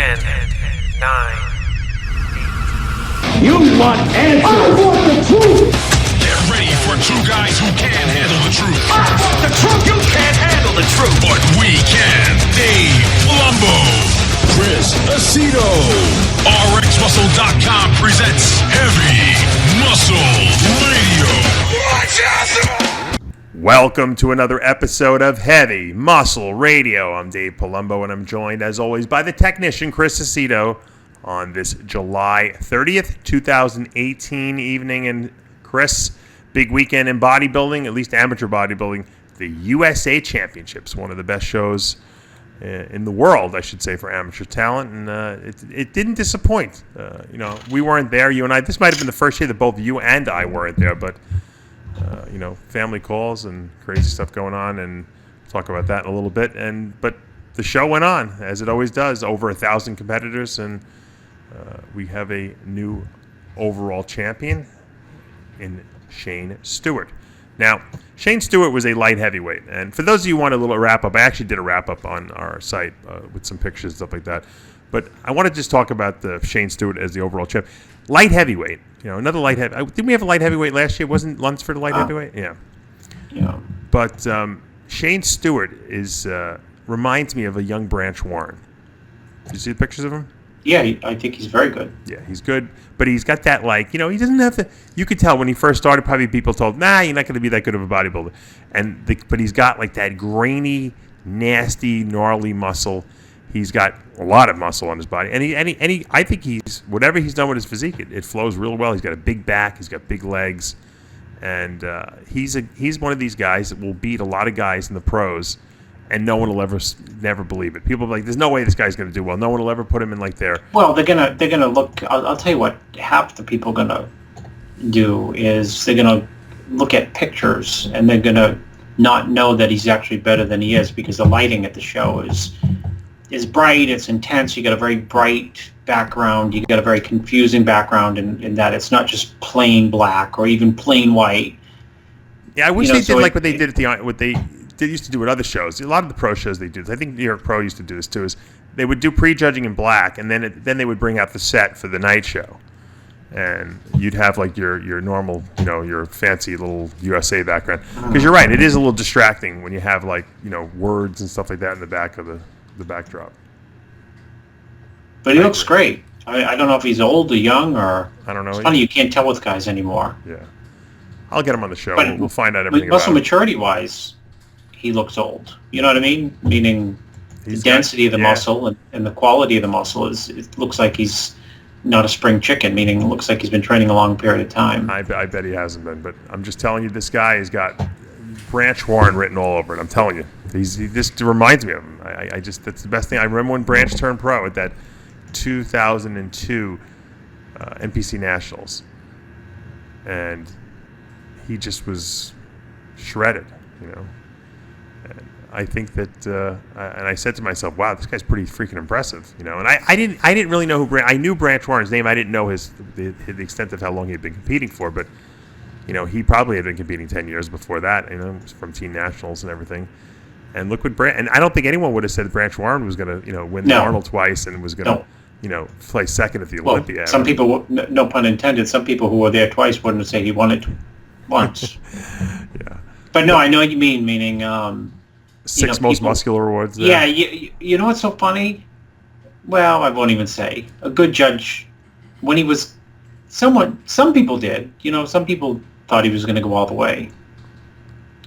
10, 9. You want answers? I want the truth! Get ready for two guys who can't handle the truth. I want the truth! You can't handle the truth! But we can. Dave Palumbo, Chris Aceto. RxMuscle.com presents Heavy Muscle Radio. Watch out! Welcome to another episode of Heavy Muscle Radio. I'm Dave Palumbo, and I'm joined, as always, by the technician, Chris Aceto, on this July 30th, 2018 evening. And Chris, big weekend in bodybuilding, at least amateur bodybuilding, the USA Championships, one of the best shows in the world, I should say, for amateur talent. And it didn't disappoint. We weren't there, you and I. This might have been the first year that both you and I weren't there, but family calls and crazy stuff going on, and we'll talk about that in a little bit. But the show went on, as it always does, over 1,000 competitors, and we have a new overall champion in Shane Stewart. Now, Shane Stewart was a light heavyweight, and for those of you who want a little wrap-up, I actually did a wrap-up on our site with some pictures and stuff like that. But I want to just talk about the Shane Stewart as the overall champ. Light heavyweight, another light heavyweight. Didn't we have a light heavyweight last year? Wasn't Lunsford a light heavyweight? Yeah. But Shane Stewart reminds me of a young Branch Warren. Did you see the pictures of him? Yeah, I think he's very good. Yeah, he's good, but he's got that, he doesn't have the. You could tell when he first started, probably people told, nah, you're not going to be that good of a bodybuilder. But he's got that grainy, nasty, gnarly muscle. He's got a lot of muscle on his body, and he I think whatever he's done with his physique, it flows real well. He's got a big back, he's got big legs, and he's one of these guys that will beat a lot of guys in the pros. And no one will never believe it. People are like, "There's no way this guy's going to do well." No one will ever put him in there. Well, they're gonna look. I'll tell you what. Half the people are gonna do is they're gonna look at pictures and they're gonna not know that he's actually better than he is, because the lighting at the show is bright. It's intense. You got a very bright background. You got a very confusing background in that it's not just plain black or even plain white. Yeah, I wish they did what they did at they used to do at other shows. A lot of the pro shows they do. I think New York Pro used to do this too. Is they would do prejudging in black, and then they would bring out the set for the night show, and you'd have your normal, your fancy little USA background. Because you're right, it is a little distracting when you have words and stuff like that in the back of the backdrop. But he looks great. I don't know if he's old or young, or I don't know. It's funny, you can't tell with guys anymore. Yeah, I'll get him on the show. But we'll find out everything. Muscle maturity wise, he looks old. You know what I mean? Meaning the density of the muscle and the quality of the muscle it looks like he's not a spring chicken, meaning it looks like he's been training a long period of time. I bet he hasn't been, but I'm just telling you, this guy has got Branch Warren written all over it. I'm telling you. He just reminds me of him. That's the best thing. I remember when Branch turned pro at that 2002 NPC Nationals, and he just was shredded, And I think that, and I said to myself, "Wow, this guy's pretty freaking impressive," And I didn't really know who I knew Branch Warren's name. I didn't know the extent of how long he had been competing for, but he probably had been competing 10 years before that, from Teen Nationals and everything. And look what and I don't think anyone would have said Branch Warren was going to, win the Arnold twice and was going to, play second at the Olympia. Some people, no pun intended, some people who were there twice wouldn't say he won it once. Yeah. But no, I know what you mean, meaning... Six most muscular awards there. Yeah, you know what's so funny? Well, I won't even say. A good judge, when he was some people did. Some people thought he was going to go all the way.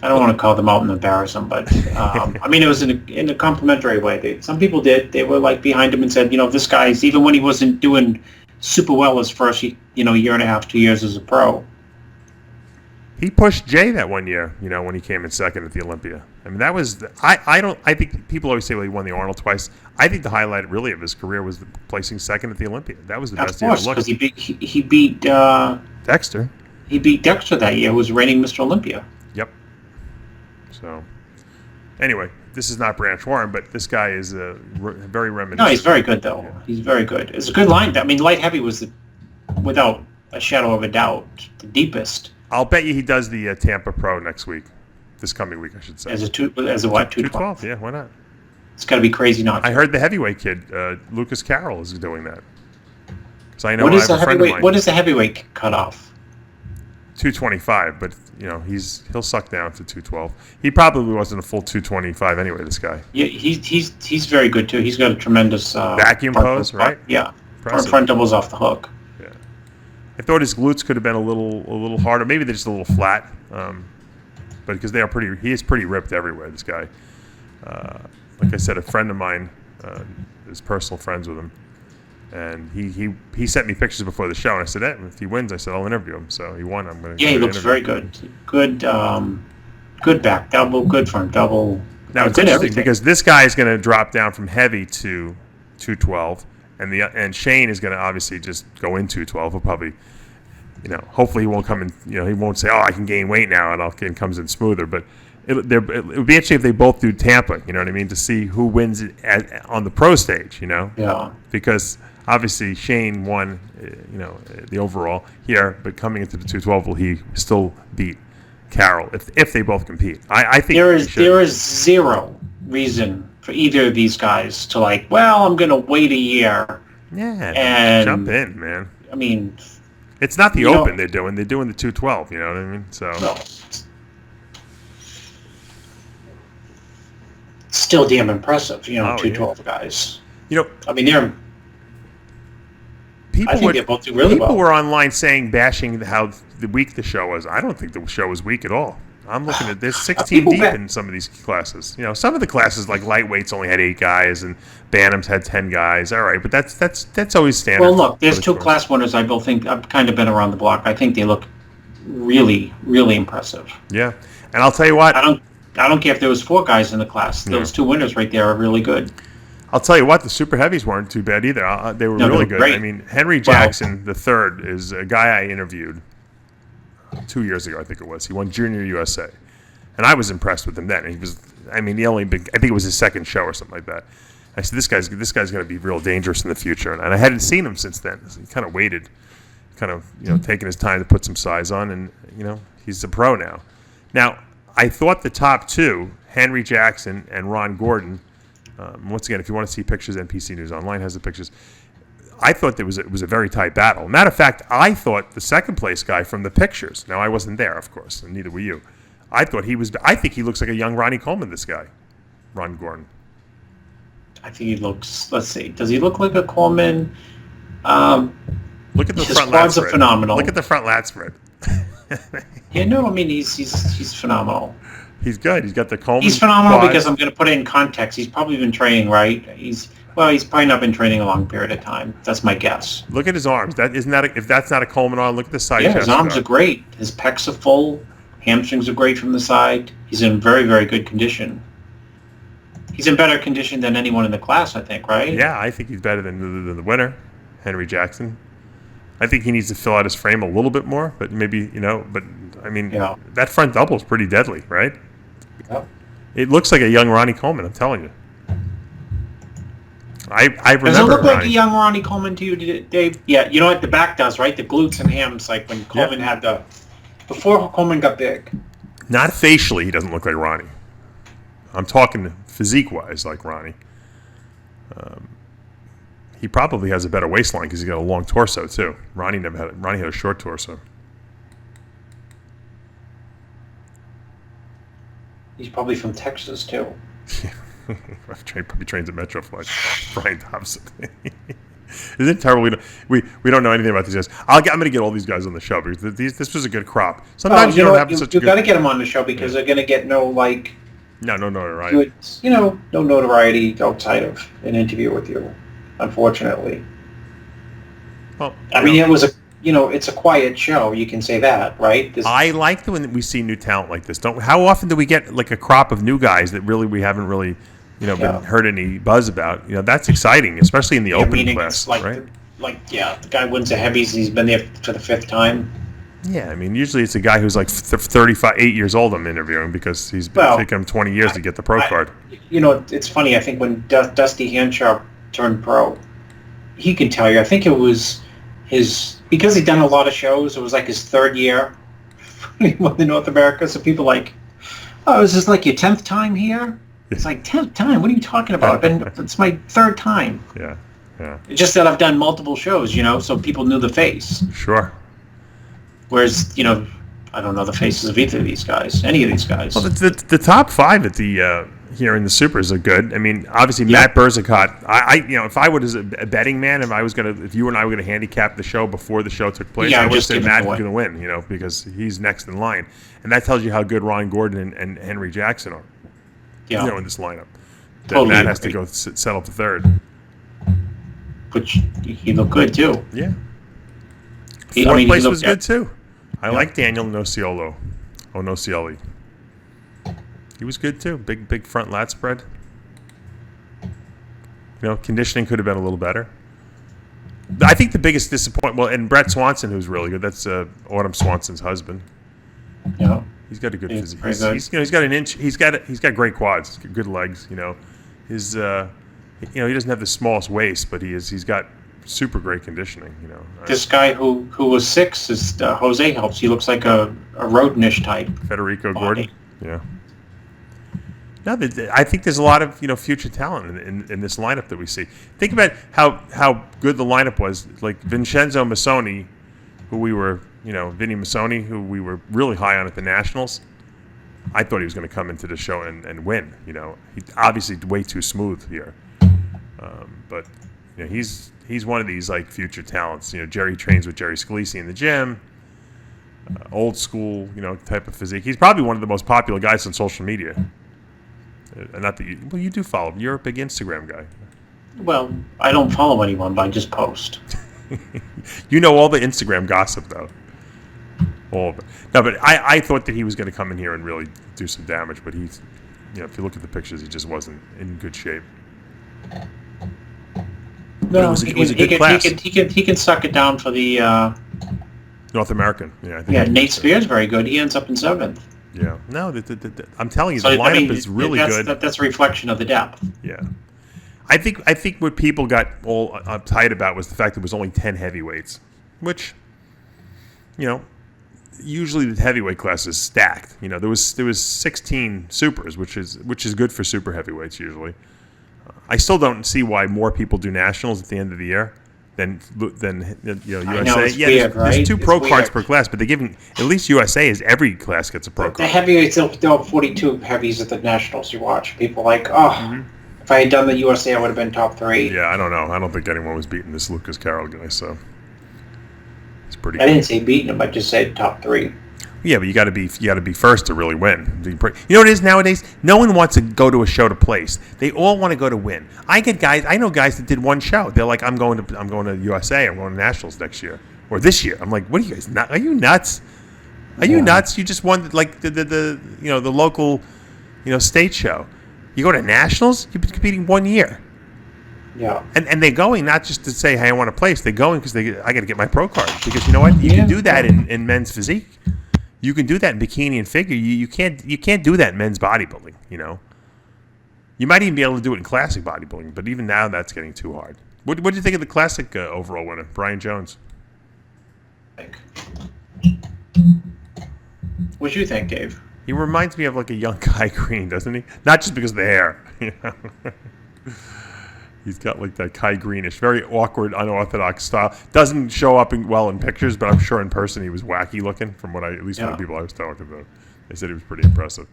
I don't want to call them out and embarrass them, but it was in a complimentary way. Some people did. They were behind him and said, this guy's, even when he wasn't doing super well his first, year and a half, 2 years as a pro. He pushed Jay that one year, when he came in second at the Olympia. I mean, that was I think people always say, well, he won the Arnold twice. I think the highlight really of his career was placing second at the Olympia. That was the best year. Of course, because he beat Dexter. He beat Dexter that year, who was reigning Mr. Olympia. Yep. So, anyway, this is not Branch Warren, but this guy is very reminiscent. No, he's very good, though. Yeah. He's very good. It's a good line. I mean, light heavy was, without a shadow of a doubt, the deepest. I'll bet you he does the Tampa Pro next week. This coming week, I should say. As a what? 212, yeah, why not? It's got to be crazy not to. I heard the heavyweight kid, Lucas Carroll, is doing that. Because I know What I is have the a friend of heavyweight? mine. What is the heavyweight cutoff? 225, but he'll suck down to 212. He probably wasn't a full 225 anyway. This guy. Yeah, he's very good too. He's got a tremendous Vacuum pose, right? Yeah, Impressive. front doubles off the hook. Yeah, I thought his glutes could have been a little harder. Maybe they're just a little flat, but because they are pretty, he is pretty ripped everywhere. This guy, like I said, a friend of mine is personal friends with him, and he sent me pictures before the show, and I said, if he wins, I said I'll interview him. So he won. I'm going to. Yeah, he looks very good. Good back double, good front double. Now it's good interesting everything. because this guy is going to drop down from heavy to 212, and Shane is going to obviously just go in 212. He'll probably, hopefully he won't come in. He won't say, I can gain weight now, and comes in smoother. But it would be interesting if they both do Tampa. You know what I mean? To see who wins it on the pro stage. Yeah. Because obviously Shane won, the overall here, but coming into the 212, will he still beat Carroll if they both compete? I think there is zero reason for either of these guys to I'm going to wait a year. Yeah, and jump in, man. I mean, it's not the open they're doing the 212. You know what I mean? So no. Still damn impressive. 212 guys. I mean, they're. I think they both do really well. People were online bashing how weak the show was. I don't think the show was weak at all. I'm looking at this 16 deep in some of these classes. Some of the classes like lightweights only had 8 guys and Bantams had 10 guys. All right, but that's always standard. Well, look, there's 2 class winners. I both think I've kind of been around the block. I think they look really, really impressive. Yeah, and I'll tell you what. I don't care if there was 4 guys in the class. Those 2 winners right there are really good. I'll tell you what, the super heavies weren't too bad either. They were really good. Great. I mean, Henry Jackson III is a guy I interviewed 2 years ago, I think it was. He won Junior USA. And I was impressed with him then. He was, I think it was his second show or something like that. I said, this guy's going to be real dangerous in the future. And I hadn't seen him since then. So he kind of waited, taking his time to put some size on. And, he's a pro now. Now, I thought the top 2, Henry Jackson and Ron Gordon, once again, if you want to see pictures, NPC News Online has the pictures. I thought it was a very tight battle. Matter of fact, I thought the second place guy from the pictures. Now I wasn't there, of course, and neither were you. I think he looks like a young Ronnie Coleman. This guy, Ron Gordon. I think he looks. Let's see. Does he look like a Coleman? Look at the his front lat quads spread. are phenomenal. Look at the front lat spread. Yeah, no, I mean he's phenomenal. He's good. He's got the Coleman. He's phenomenal quads. because I'm going to put it in context. He's probably been training, right? He's probably not been training a long period of time. That's my guess. Look at his arms. If that's not a Coleman arm, look at the side chest. His arms are great. His pecs are full. Hamstrings are great from the side. He's in very, very good condition. He's in better condition than anyone in the class, I think, right? Yeah, I think he's better than the winner, Henry Jackson. I think he needs to fill out his frame a little bit more, but maybe, but I mean, that front double is pretty deadly, right? Yep. It looks like a young Ronnie Coleman, I'm telling you. I remember Does it look Ronnie. like a young Ronnie Coleman to you, Dave? Yeah, you know what the back does, right? The glutes and hams, like when Coleman had before Coleman got big. Not facially, he doesn't look like Ronnie. I'm talking physique-wise like Ronnie. He probably has a better waistline because he's got a long torso too. Ronnie had a short torso. He's probably from Texas too. Probably trains at Metroflex. Brian Dobson. Isn't it terrible? We don't know anything about these guys. I'm going to get all these guys on the show because this was a good crop. Sometimes you don't have such you good. got to get them on the show because they're going to get no notoriety. No notoriety outside of an interview with you. Unfortunately. Well, I mean, it was it's a quiet show. You can say that, right? I like when we see new talent like this. How often do we get like a crop of new guys that really we haven't really, been heard any buzz about? That's exciting, especially in the open class, right? The guy wins the heavies. He's been there for the 5th time. Yeah, I mean, usually it's a guy who's like 8 years old I'm interviewing because he's been taking him 20 years to get the pro card. It's funny. I think when Dusty Hanshaw turned pro, he can tell you. I think it was because he'd done a lot of shows. It was like his 3rd year in North America. So people is this like your 10th time here? It's like 10th time. What are you talking about? It's my third time. Yeah. It's just that I've done multiple shows, so people knew the face. Sure. Whereas, I don't know the faces of either of these guys, any of these guys. Well, the top 5 at the here in the supers are good. I mean, obviously Matt Berzicott. If I was a betting man, if you and I were gonna handicap the show before the show took place, I would have said Matt was gonna win. Because he's next in line, and that tells you how good Ron Gordon and Henry Jackson are. Yeah. In this lineup, Totally Matt has to agree. go settle for third. Which he looked good too. Yeah. He Fourth place was looked good too. I like Daniel Nociolo. Nocioli. He was good too. Big front lat spread. Conditioning could have been a little better. I think the biggest disappointment, and Brett Swanson, who's really good. That's Autumn Swanson's husband. Yeah. He's got a good physique. He's Got an inch. He's got great quads, good legs. His he doesn't have the smallest waist, but he's got super great conditioning. This guy who was 6 is Jose helps. He looks like a rodentish type. Federico body. Gordon. Yeah. No, I think there's a lot of future talent in this lineup that we see. Think about how good the lineup was. Like Vincenzo Massoni, who we were, Vinny Massoni, who we were really high on at the Nationals. I thought he was going to come into the show and win. He obviously way too smooth here, but he's one of these like future talents. Jerry trains with Jerry Scalisi in the gym. Old school, type of physique. He's probably one of the most popular guys on social media. Not that you do follow him. You're a big Instagram guy. Well, I don't follow anyone, but I just post. All the Instagram gossip, though. All of it. No, but I thought that he was going to come in here and really do some damage, but he's, if you look at the pictures, he just wasn't in good shape. No, it was a good class. He can suck it down for the North American. Yeah, I think Nate Spears very good. He ends up in 7th. Yeah. No, I'm telling you, the lineup is really good. That's a reflection of the depth. Yeah. I think what people got all uptight about was the fact that it was only 10 heavyweights, which, usually the heavyweight class is stacked. There was 16 supers, which is good for super heavyweights usually. I still don't see why more people do nationals at the end of the year than USA. Know, it's yeah, weird, there's 2 pro It's cards weird. per class, but they're giving at least USA is every class gets a pro The card. heavyweights, they'll have 42 heavies at the Nationals. You watch people like, if I had done the USA, I would have been top 3. Yeah, I don't know. I don't think anyone was beating this Lucas Carroll guy, so it's pretty. I didn't say beating him. I just said top 3. Yeah, but you got to be first to really win. What it is nowadays? No one wants to go to a show to place. They all want to go to win. I know guys that did one show. They're like, I'm going to USA. I'm going to Nationals next year or this year. I'm like, what are you guys? Are you nuts? Are you nuts? You just won like the local state show. You go to Nationals. You've been competing 1 year. Yeah. And they're going not just to say, hey, I want to place. They're going because I got to get my pro card. Because you know what? You can do that in men's physique. You can do that in bikini and figure. You can't do that in men's bodybuilding. You might even be able to do it in classic bodybuilding, but even now that's getting too hard. What do you think of the classic overall winner, Brian Jones? What do you think, Dave? He reminds me of like a young Kai Green, doesn't he? Not just because of the hair. He's got like that Kai Greenish, very awkward, unorthodox style. Doesn't show up well in pictures, but I'm sure in person he was wacky looking. From what from the people I was talking to, they said he was pretty impressive.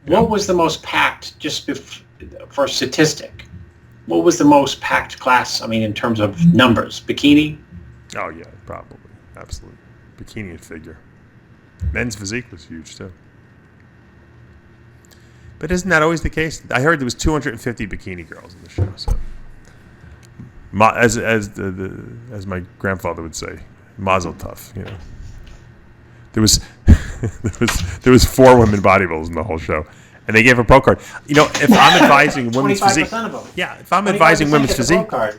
What was the most packed, for a statistic? What was the most packed class? I mean, in terms of numbers, bikini. Oh yeah, probably, absolutely. Bikini and figure. Men's physique was huge too. But isn't that always the case? I heard there was 250 bikini girls in the show. So, as my grandfather would say, mazel tov. There was there was 4 women bodybuilders in the whole show, and they gave a pro card. If I'm advising women's physique, if I'm advising women's physique, well,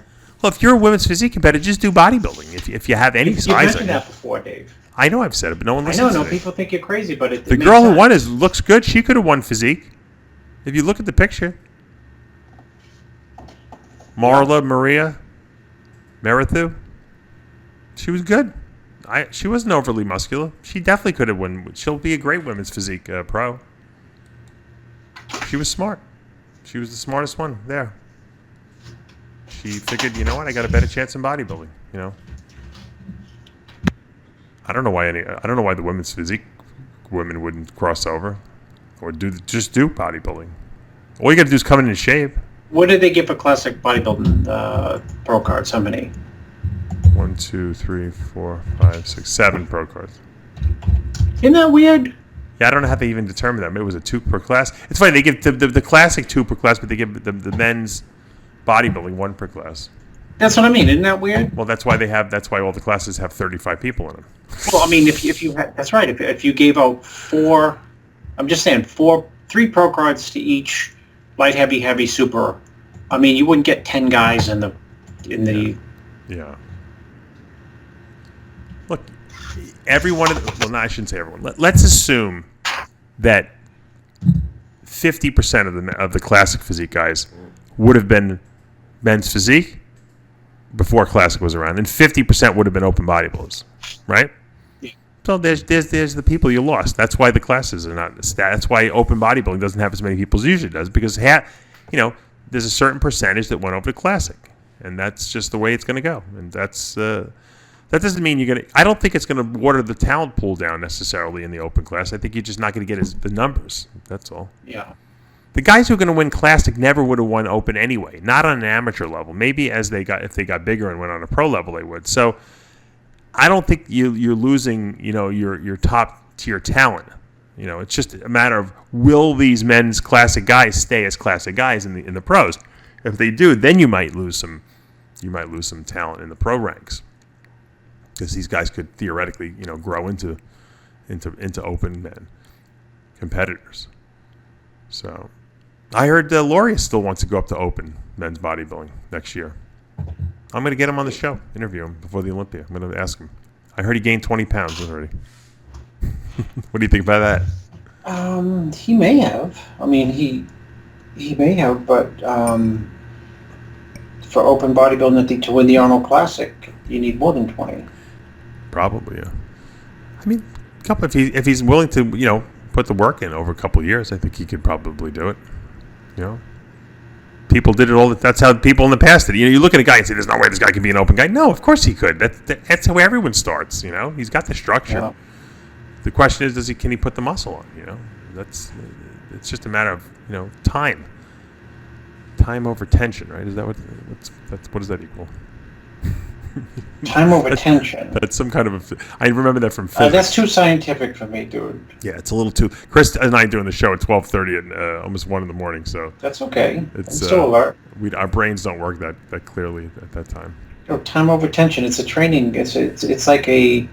if you're a women's physique, you better just do bodybuilding. If you have any You've size, mentioned that before, Dave. I know I've said it, but no one I listens. know, to me. people think you're crazy, but it The makes girl who sense. won looks good. She could have won physique. If you look at the picture, Marla Maria Merithu, she was good. She wasn't overly muscular. She definitely could have won. She'll be a great women's physique pro. She was smart. She was the smartest one there. She figured, you know what, I got a better chance in bodybuilding. You know, I don't know why the women's physique women wouldn't cross over or just do bodybuilding. All you got to do is come in shape. What did they give for classic bodybuilding pro cards? How many? 1, 2, 3, 4, 5, 6, 7 pro cards. Isn't that weird? Yeah, I don't know how they even determine that. Maybe it was a 2 per class. It's funny, they give the classic 2 per class, but they give the men's bodybuilding 1 per class. That's what I mean. Isn't that weird? Well, that's why all the classes have 35 people in them. Well, I mean, if you had, that's right. If you gave out 4, I'm just saying 3 pro cards to each light, heavy, super. I mean, you wouldn't get 10 guys in the. Yeah. Look, everyone. Well, no, I shouldn't say everyone. Let's assume that 50% of the classic physique guys would have been men's physique before classic was around, and 50% would have been open bodybuilders, right? Yeah. So there's the people you lost. That's why the classes are not. That's why open bodybuilding doesn't have as many people as it usually does, because there's a certain percentage that went over to classic, and that's just the way it's going to go. And that's that doesn't mean you're going to. I don't think it's going to water the talent pool down necessarily in the open class. I think you're just not going to get the numbers. That's all. Yeah. The guys who are going to win classic never would have won open anyway. Not on an amateur level. Maybe if they got bigger and went on a pro level, they would. So I don't think you're losing your top tier talent. It's just a matter of, will these men's classic guys stay as classic guys in the pros? If they do, then you might lose some talent in the pro ranks, because these guys could theoretically grow into open men competitors. So I heard Laureus still wants to go up to open men's bodybuilding next year. I'm going to get him on the show, interview him before the Olympia. I'm going to ask him. I heard he gained 20 pounds already. What do you think about that? He may have. I mean, he may have, but for open bodybuilding, I think to win the Arnold Classic, you need more than 20. Probably, yeah. I mean, if he's willing to, put the work in over a couple of years, I think he could probably do it. People did it all. That's how people in the past did it. You look at a guy and say, "There's no way this guy can be an open guy." No, of course he could. That's how everyone starts. He's got the structure. Yeah. The question is, can he put the muscle on? It's just a matter of time. Time over tension, right? Is that what does that equal? Time over tension. That's some kind of I remember that from physics. That's too scientific for me, dude. Yeah, it's a little too. Chris and I doing the show at 12:30 and almost 1 in the morning, so that's okay. It's still alert. Our brains don't work that clearly at that time. Time over tension. It's a training. It's like a.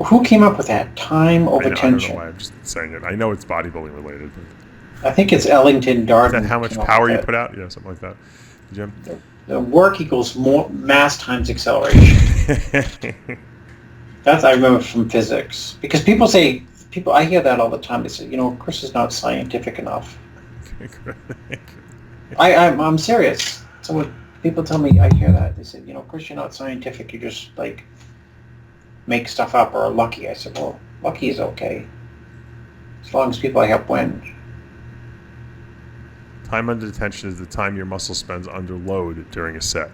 Who came up with that? Time over tension. I don't know why I'm just saying it. I know it's bodybuilding related. But I think it's Ellington Darden. Is that how much power you put out? Yeah, something like that. Jim? The work equals more mass times acceleration. That's I remember from physics. Because I hear that all the time. They say, Chris is not scientific enough. I'm serious. So when people tell me, I hear that. They say, Chris, you're not scientific. You just make stuff up or are lucky. I said, well, lucky is okay. As long as people I help win. Time under tension is the time your muscle spends under load during a set.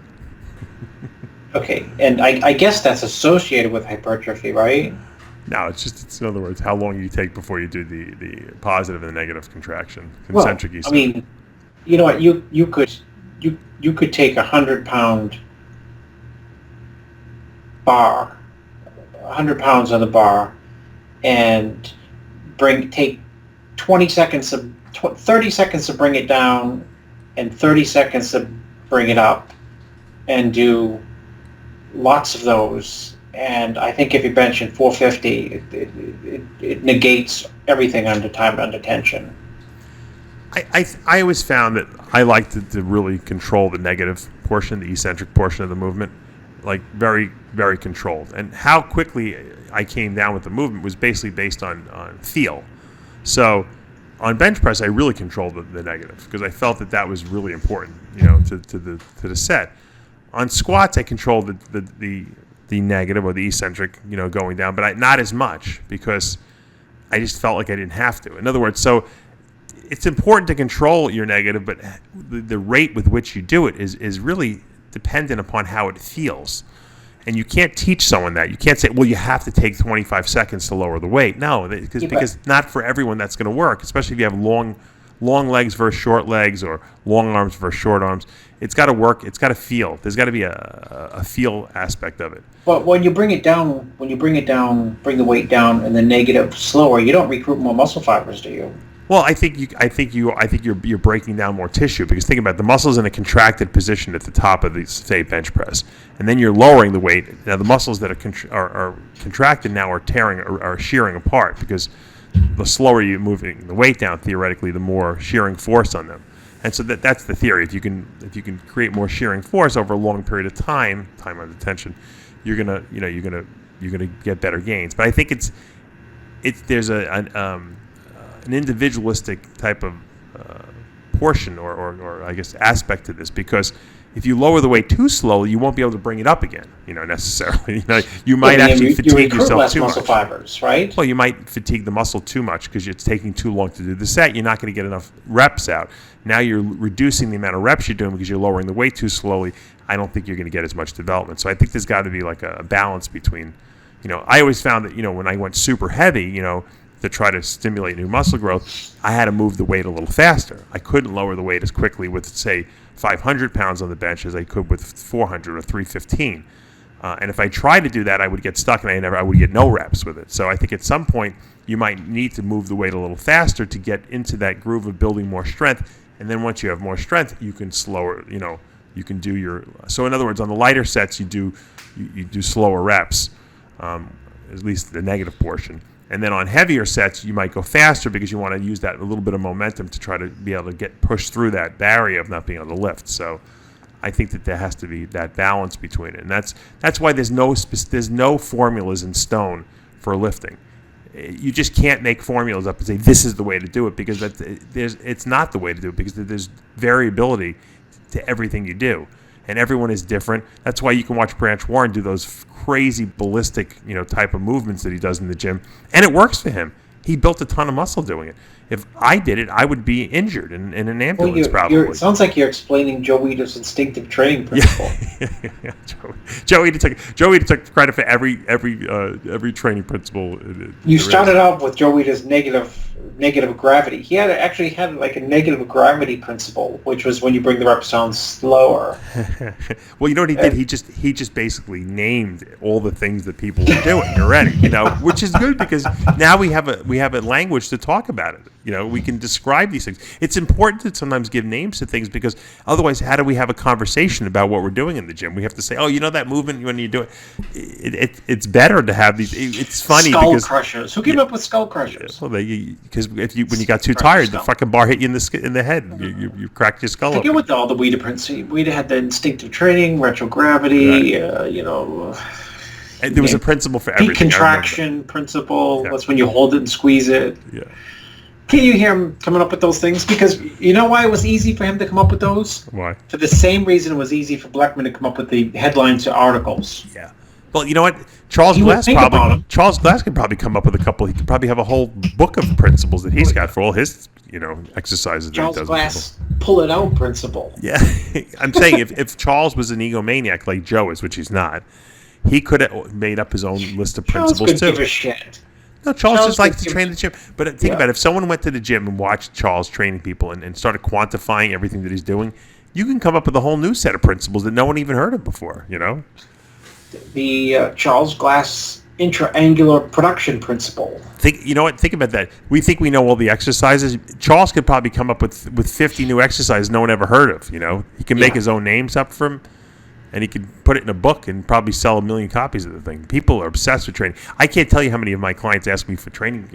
Okay, and I guess that's associated with hypertrophy, right? No, it's in other words, how long you take before you do the positive and the negative contraction. Concentric I mean, you know what? You could take 100-pound bar, 100 pounds on the bar, and take 20 seconds of 30 seconds to bring it down and 30 seconds to bring it up, and do lots of those. And I think if you bench in 450, it negates everything under tension. I always found that I like to really control the negative portion, the eccentric portion of the movement, like very, very controlled. And how quickly I came down with the movement was basically based on feel. So on bench press, I really controlled the negative because I felt that was really important, to the set. On squats, I controlled the negative or the eccentric, going down, but not as much because I just felt like I didn't have to. In other words, so it's important to control your negative, but the rate with which you do it is really dependent upon how it feels. And you can't teach someone that. You can't say, well, you have to take 25 seconds to lower the weight. No, because not for everyone that's going to work, especially if you have long legs versus short legs or long arms versus short arms. It's got to work. It's got to feel. There's got to be a feel aspect of it. But when you bring it down, bring the weight down and the negative slower, you don't recruit more muscle fibers, do you? Well, I think you're breaking down more tissue, because think about it, the muscles in a contracted position at the top of the, say, bench press, and then you're lowering the weight. Now the muscles that are contracted now are shearing apart, because the slower you're moving the weight down, theoretically, the more shearing force on them. And so that's the theory. If you can create more shearing force over a long period of time under tension, you're gonna get better gains. But I think there's an individualistic type of portion or I guess aspect to this, because if you lower the weight too slowly, you won't be able to bring it up again, necessarily. You might actually fatigue yourself too much. Muscle fibers, right? Well, you might fatigue the muscle too much because it's taking too long to do the set. You're not going to get enough reps out. Now you're reducing the amount of reps you're doing because you're lowering the weight too slowly. I don't think you're going to get as much development. So I think there's got to be like a balance between, I always found that, when I went super heavy, to try to stimulate new muscle growth, I had to move the weight a little faster. I couldn't lower the weight as quickly with, say, 500 pounds on the bench as I could with 400 or 315. And if I tried to do that, I would get stuck and I would get no reps with it. So I think at some point you might need to move the weight a little faster to get into that groove of building more strength. And then once you have more strength, you can slower, you can do your. So in other words, on the lighter sets, you do slower reps, at least the negative portion. And then on heavier sets, you might go faster because you want to use that a little bit of momentum to try to be able to get pushed through that barrier of not being able to lift. So I think that there has to be that balance between it, and that's why there's no formulas in stone for lifting. You just can't make formulas up and say this is the way to do it, because it's not the way to do it, because there's variability to everything you do. And everyone is different. That's why you can watch Branch Warren do those crazy ballistic, type of movements that he does in the gym, and it works for him. He built a ton of muscle doing it. If I did it, I would be injured in an ambulance, probably. It sounds like you're explaining Joe Weider's instinctive training principle. Yeah. Joe Weider took credit for every training principle. You started out with Joe Weider's negative gravity. He actually had like a negative gravity principle, which was when you bring the reps down slower. Well, you know what he did? He just basically named all the things that people were doing already. Which is good, because now we have a language to talk about it. We can describe these things. It's important to sometimes give names to things, because otherwise, how do we have a conversation about what we're doing in the gym? We have to say, oh, that movement when you do it. It's better to have these. It's funny skull because crushers. Who came up with skull crushers? Well, because when you got too tired, the fucking bar hit you in the head. You cracked your skull. Forget what all the Weider principles. Weider had the instinctive training, retrogravity. Right. And there was a principle for everything. Contraction principle. That's when you hold it and squeeze it. Yeah. Can you hear him coming up with those things? Because you know why it was easy for him to come up with those? Why? For the same reason it was easy for Blackman to come up with the headlines to articles. Yeah. Well, you know what? Charles Glass could probably come up with a couple. He could probably have a whole book of principles that he's got for all his, exercises. Charles that he does. Glass pull it out principle. Yeah. I'm saying if Charles was an egomaniac like Joe is, which he's not, he could have made up his own list of principles Charles could too. give a shit. No, Charles just likes to train the gym. But think about it. If someone went to the gym and watched Charles training people and started quantifying everything that he's doing, you can come up with a whole new set of principles that no one even heard of before, The Charles Glass intra-angular production principle. Think about that. We think we know all the exercises. Charles could probably come up with 50 new exercises no one ever heard of, He can make his own names up for him. And he could put it in a book and probably sell 1 million copies of the thing. People are obsessed with training. I can't tell you how many of my clients ask me for training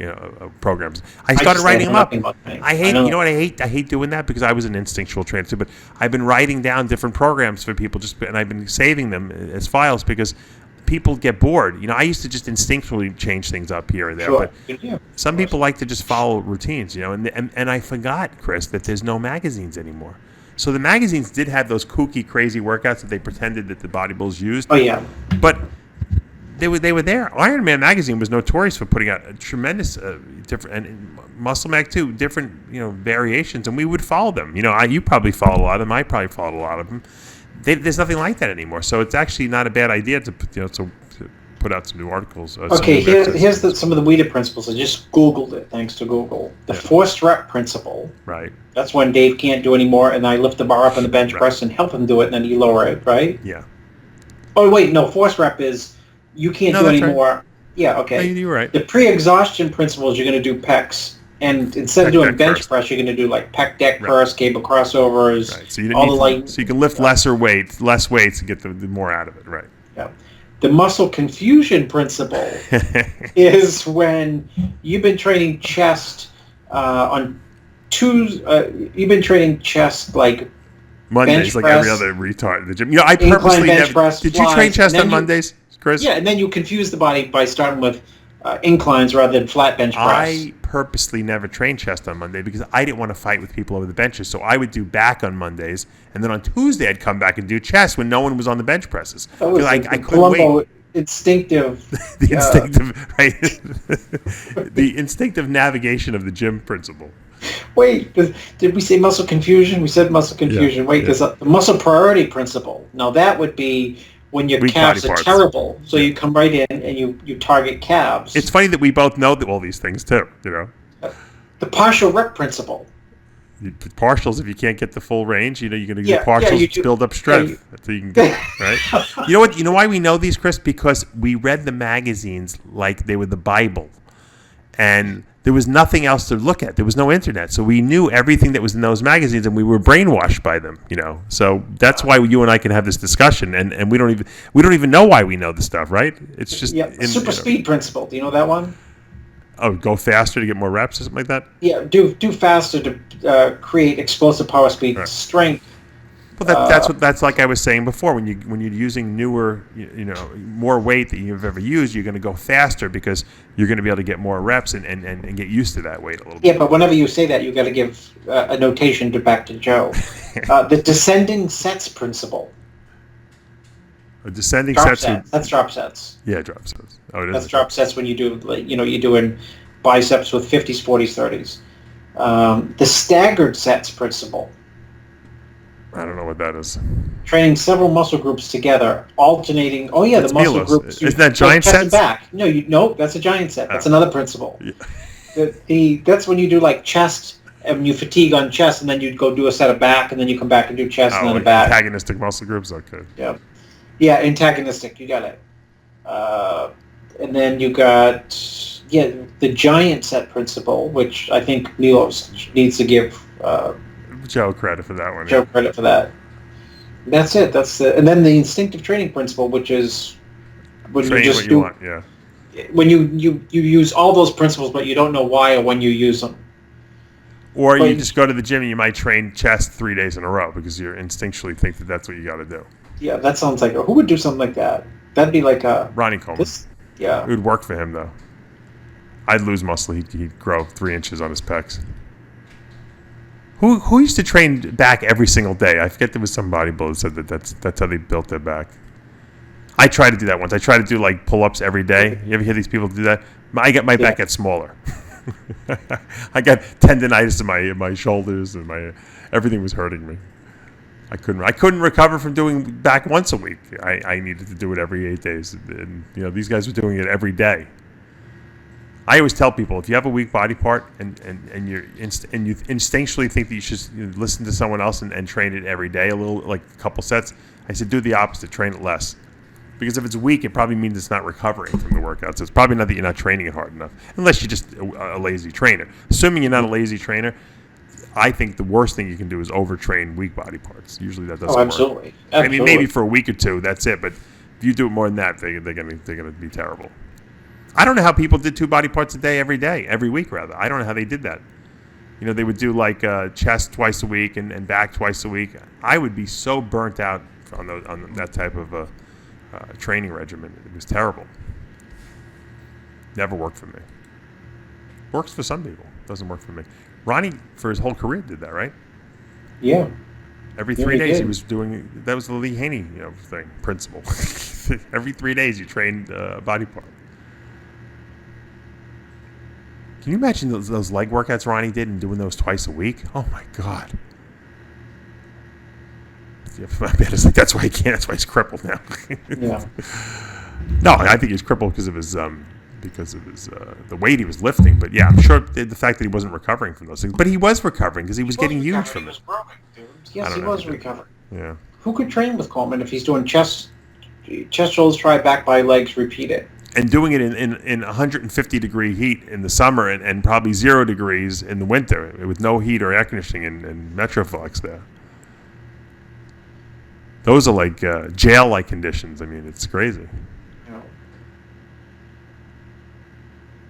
programs. I started writing them up. I hate doing that, because I was an instinctual trainer too. But I've been writing down different programs for people, and I've been saving them as files, because people get bored. I used to just instinctually change things up here and there. Sure. But some people like to just follow routines. And I forgot, Chris, that there's no magazines anymore. So the magazines did have those kooky, crazy workouts that they pretended that the bodybuilders used. Oh, yeah. But they were there. Iron Man magazine was notorious for putting out a tremendous different, and Muscle Mag too, different variations, and we would follow them. You probably followed a lot of them. I probably followed a lot of them. There's nothing like that anymore. So it's actually not a bad idea to put out some new articles. Okay, here's some of the WIDA principles. I just Googled it, thanks to Google. The forced rep principle. Right. That's when Dave can't do anymore, and I lift the bar up on the bench press and help him do it, and then he lower it, right? Yeah. Oh, wait, no, forced rep is you can't do anymore. Right. Yeah, okay. No, you're right. The pre-exhaustion principle is you're going to do pecs. And instead of doing bench press, you're going to do like pec deck first, cable crossovers, right. So you can lift less weights and get the more out of it, right? Yeah. The muscle confusion principle is when you've been training chest on you've been training chest like Mondays, like every other retard in the gym. I purposely never. Did you train chest on Mondays, Chris? Yeah, and then you confuse the body by starting with inclines rather than flat bench press. I purposely never trained chest on Monday because I didn't want to fight with people over the benches. So I would do back on Mondays, and then on Tuesday I'd come back and do chest when no one was on the bench presses. I couldn't wait. Instinctive. The instinctive navigation of the gym principle. Wait, did we say muscle confusion? We said muscle confusion. Yeah, Wait, there's the muscle priority principle. Now that would be when your calves are terrible. So you come right in and you target calves. It's funny that we both know all these things too, The partial rep principle. Partials, if you can't get the full range, you're going to do partials to build up strength. So you can get, right? You know what? You know why we know these, Chris? Because we read the magazines like they were the Bible. And there was nothing else to look at. There was no internet. So we knew everything that was in those magazines, and we were brainwashed by them, So that's why you and I can have this discussion, and we don't even know why we know the stuff, right? It's just super speed principle. Do you know that one? Oh, go faster to get more reps or something like that? Yeah, do faster to create explosive power, speed, strength. Well, that's like I was saying before. When you're using newer, more weight that you've ever used, you're going to go faster because you're going to be able to get more reps and get used to that weight a little bit. Yeah, but whenever you say that, you got to give a notation back to Joe. The descending sets principle. A descending drop sets. That's drop sets. Yeah, drop sets. Oh, it is. That's drop sets when you do, you're doing biceps with 50s, 40s, 30s. The staggered sets principle. I don't know what that is. Training several muscle groups together, alternating. Oh yeah, that's the muscle Milos. groups. Isn't that giant sets? Back. No, that's a giant set. That's another principle. Yeah. That's when you do like chest, and you fatigue on chest, and then you go do a set of back, and then you come back and do chest, and then a back. Antagonistic muscle groups. Okay. Yeah. Yeah, antagonistic. You got it. And then you got the giant set principle, which I think Milos needs to give Joe credit for that one. Joe credit for that. That's it. And then the instinctive training principle, which is when you just do when you use all those principles, but you don't know why or when you use them. Or you just go to the gym and you might train chest 3 days in a row because you instinctually think that that's what you got to do. Yeah, that sounds like who would do something like that? That'd be like Ronnie Coleman. It would work for him though. I'd lose muscle. He'd grow 3 inches on his pecs. Who used to train back every single day? I forget there was some bodybuilder that said that's how they built their back. I tried to do that once. I tried to do like pull-ups every day. You ever hear these people do that? My back gets smaller. I got tendonitis in my shoulders and everything was hurting me. I couldn't recover from doing back once a week. I needed to do it every 8 days. And these guys were doing it every day. I always tell people if you have a weak body part and you instinctually think that you should listen to someone else and train it every day, a little like a couple sets, I said do the opposite, train it less. Because if it's weak, it probably means it's not recovering from the workout. So it's probably not that you're not training it hard enough, unless you're just a lazy trainer. Assuming you're not a lazy trainer, I think the worst thing you can do is overtrain weak body parts. Usually that doesn't work. I mean, maybe for a week or two, that's it. But if you do it more than that, they're gonna be terrible. I don't know how people did 2 body parts a day, every week rather. I don't know how they did that. They would do like chest twice a week and back twice a week. I would be so burnt out on that type of training regimen. It was terrible. Never worked for me. Works for some people. Doesn't work for me. Ronnie, for his whole career, did that, right? Yeah. Every 3 days he was doing. That was the Lee Haney thing principle. Every 3 days you trained a body part. Can you imagine those leg workouts Ronnie did and doing those twice a week? Oh my God. Yeah, my bad. It's like that's why he can't. That's why he's crippled now. Yeah. No, I think he's crippled because of his the weight he was lifting. But yeah, I'm sure the fact that he wasn't recovering from those things. But he was recovering because he was getting huge from it. Yes, he was recovering. Yeah. Who could train with Coleman if he's doing chest, shoulders, try, back, by, legs, repeat it? And doing it in 150 degree heat in the summer and probably 0 degrees in the winter with no heat or air conditioning and Metroflex there. Those are like jail-like conditions. I mean, it's crazy. Yeah.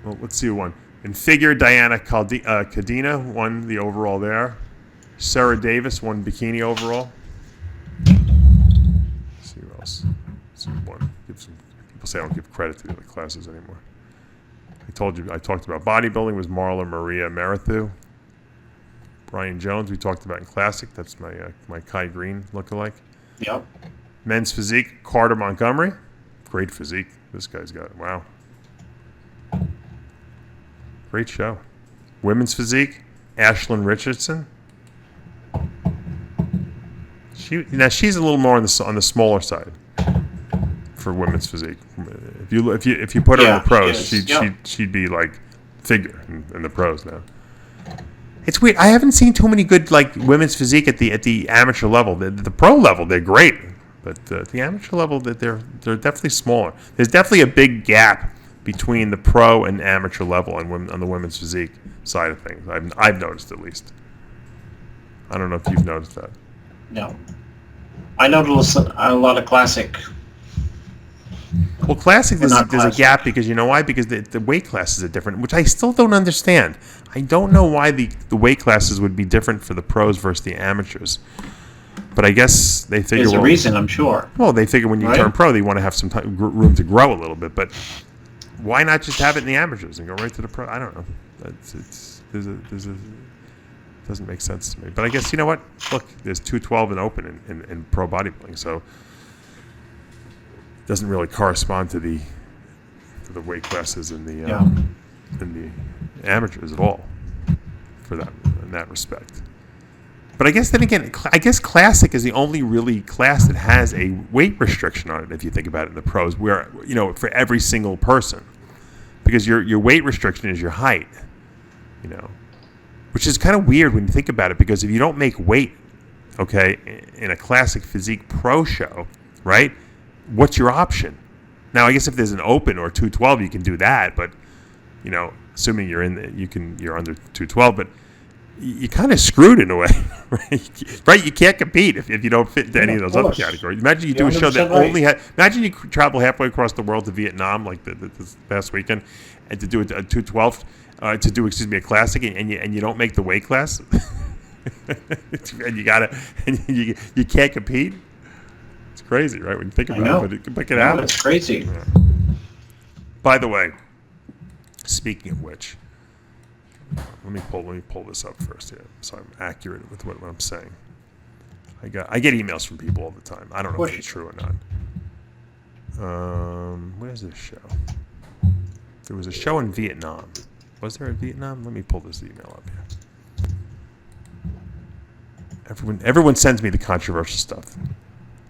Well, let's see who won. In figure, Diana Cadena won the overall there. Sarah Davis won bikini overall. Let's see who else. Let's see who won. People say I don't give credit to the other classes anymore. I talked about bodybuilding was Marla Maria Merithu. Brian Jones we talked about in classic. That's my Kai Green lookalike. Yep. Men's physique, Carter Montgomery. Great physique. This guy's got it. Wow. Great show. Women's physique, Ashland Richardson. She's a little more on the smaller side for women's physique. If you put her in the pros, she'd be like figure in the pros now. It's weird. I haven't seen too many good like women's physique at the amateur level. The pro level, they're great, but at the amateur level, they're definitely smaller. There's definitely a big gap between the pro and amateur level on the women's physique side of things. I've noticed at least. I don't know if you've noticed that. No. I noticed a lot of classic. Well, classic, there's a gap because you know why? Because the weight classes are different, which I still don't understand. I don't know why the weight classes would be different for the pros versus the amateurs. But I guess they figure... There's a reason, I'm sure. Well, they figure when you turn pro, they want to have some room to grow a little bit. But why not just have it in the amateurs and go right to the pro? I don't know. Doesn't make sense to me. But I guess, you know what? Look, there's 212 and open in pro bodybuilding, so it doesn't really correspond to the weight classes in the amateurs at all for that in that respect. But I guess then again, classic is the only really class that has a weight restriction on it. If you think about it in the pros, where for every single person, because your weight restriction is your height, which is kind of weird when you think about it. Because if you don't make weight, in a classic physique pro show, right? What's your option? Now, I guess if there's an open or 212, you can do that. But assuming you're you're under 212, but you're kind of screwed in a way, right? You can't compete if you don't fit into any of those other categories. Imagine you do a show that only had. Imagine you travel halfway across the world to Vietnam, like this past weekend, and to do a 212, to do a classic, and you don't make the weight class, and you can't compete. It's crazy, right? When you think about it, but it can happen. It's crazy. Yeah. By the way, speaking of which. Let me pull this up first here, so I'm accurate with what I'm saying. I get emails from people all the time. I don't know if it's true or not. Where's this show? There was a show in Vietnam. Was there a Vietnam? Let me pull this email up here. Everyone sends me the controversial stuff,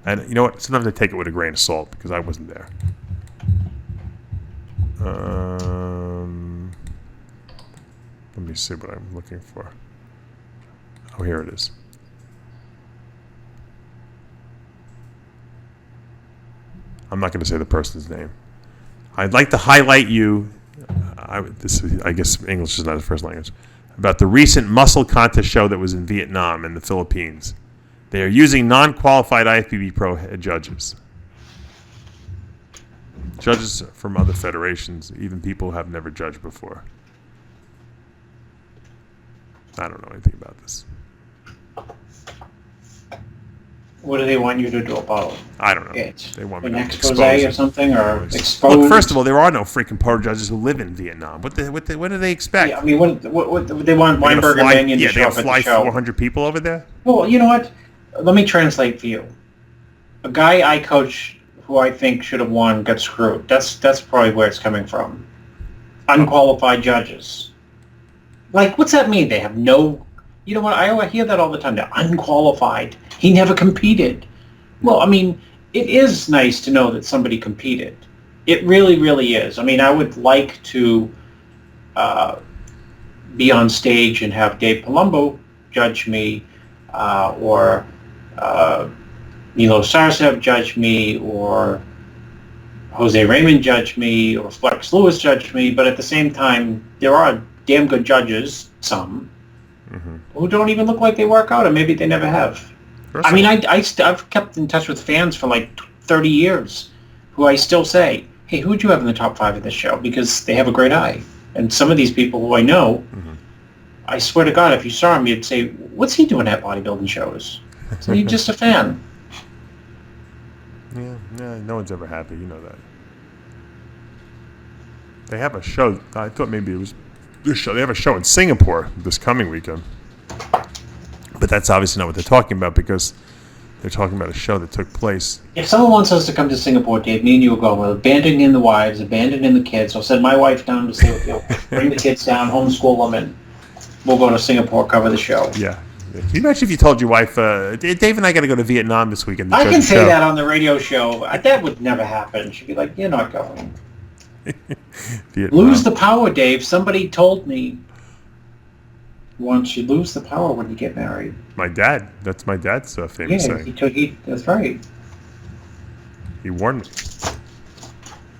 and you know what? Sometimes I take it with a grain of salt because I wasn't there. Let me see what I'm looking for. Oh, here it is. I'm not going to say the person's name. I'd like to highlight you. I guess English is not his first language. About the recent muscle contest show that was in Vietnam and the Philippines. They are using non-qualified IFBB Pro judges. Judges from other federations, even people who have never judged before. I don't know anything about this. What do they want you to do about it? I don't know. They want me to expose or something, or expose. Look, first of all, there are no freaking pro judges who live in Vietnam. What do they expect? Yeah, I mean, what they want Weinberg and Mannion to show up at the show. They fly 400 people over there? Well, you know what? let me translate for you. A guy I coach who I think should have won got screwed. That's probably where it's coming from. Unqualified judges. Like, what's that mean? They have no... You know what? I hear that all the time. They're unqualified. He never competed. Well, I mean, it is nice to know that somebody competed. It really, really is. I mean, I would like to be on stage and have Dave Palumbo judge me, or Milo Sarcev judge me, or Jose Raymond judge me, or Flex Lewis judge me, but at the same time, there are damn good judges, some, who don't even look like they work out, or maybe they never have. I mean, I've kept in touch with fans for like 30 years, who I still say, hey, who'd you have in the top 5 of this show? Because they have a great eye. And some of these people who I know, I swear to God, if you saw him, you'd say, what's he doing at bodybuilding shows? So you're just a fan. Yeah, no one's ever happy. You know that. They have a show. I thought maybe it was this show. They have a show in Singapore this coming weekend. But that's obviously not what they're talking about, because they're talking about a show that took place. If someone wants us to come to Singapore, Dave, me and you will go. We'll abandon in the wives, abandon in the kids. I'll send my wife down to stay with you. Bring the kids down, homeschool them, and we'll go to Singapore, cover the show. Yeah. Can you imagine if you told your wife, Dave and I got to go to Vietnam this weekend? I can say that on the radio show. That would never happen. She'd be like, you're not going. Lose the power, Dave. Somebody told me once you lose the power when you get married. My dad. That's my dad's famous saying. That's right. He warned me.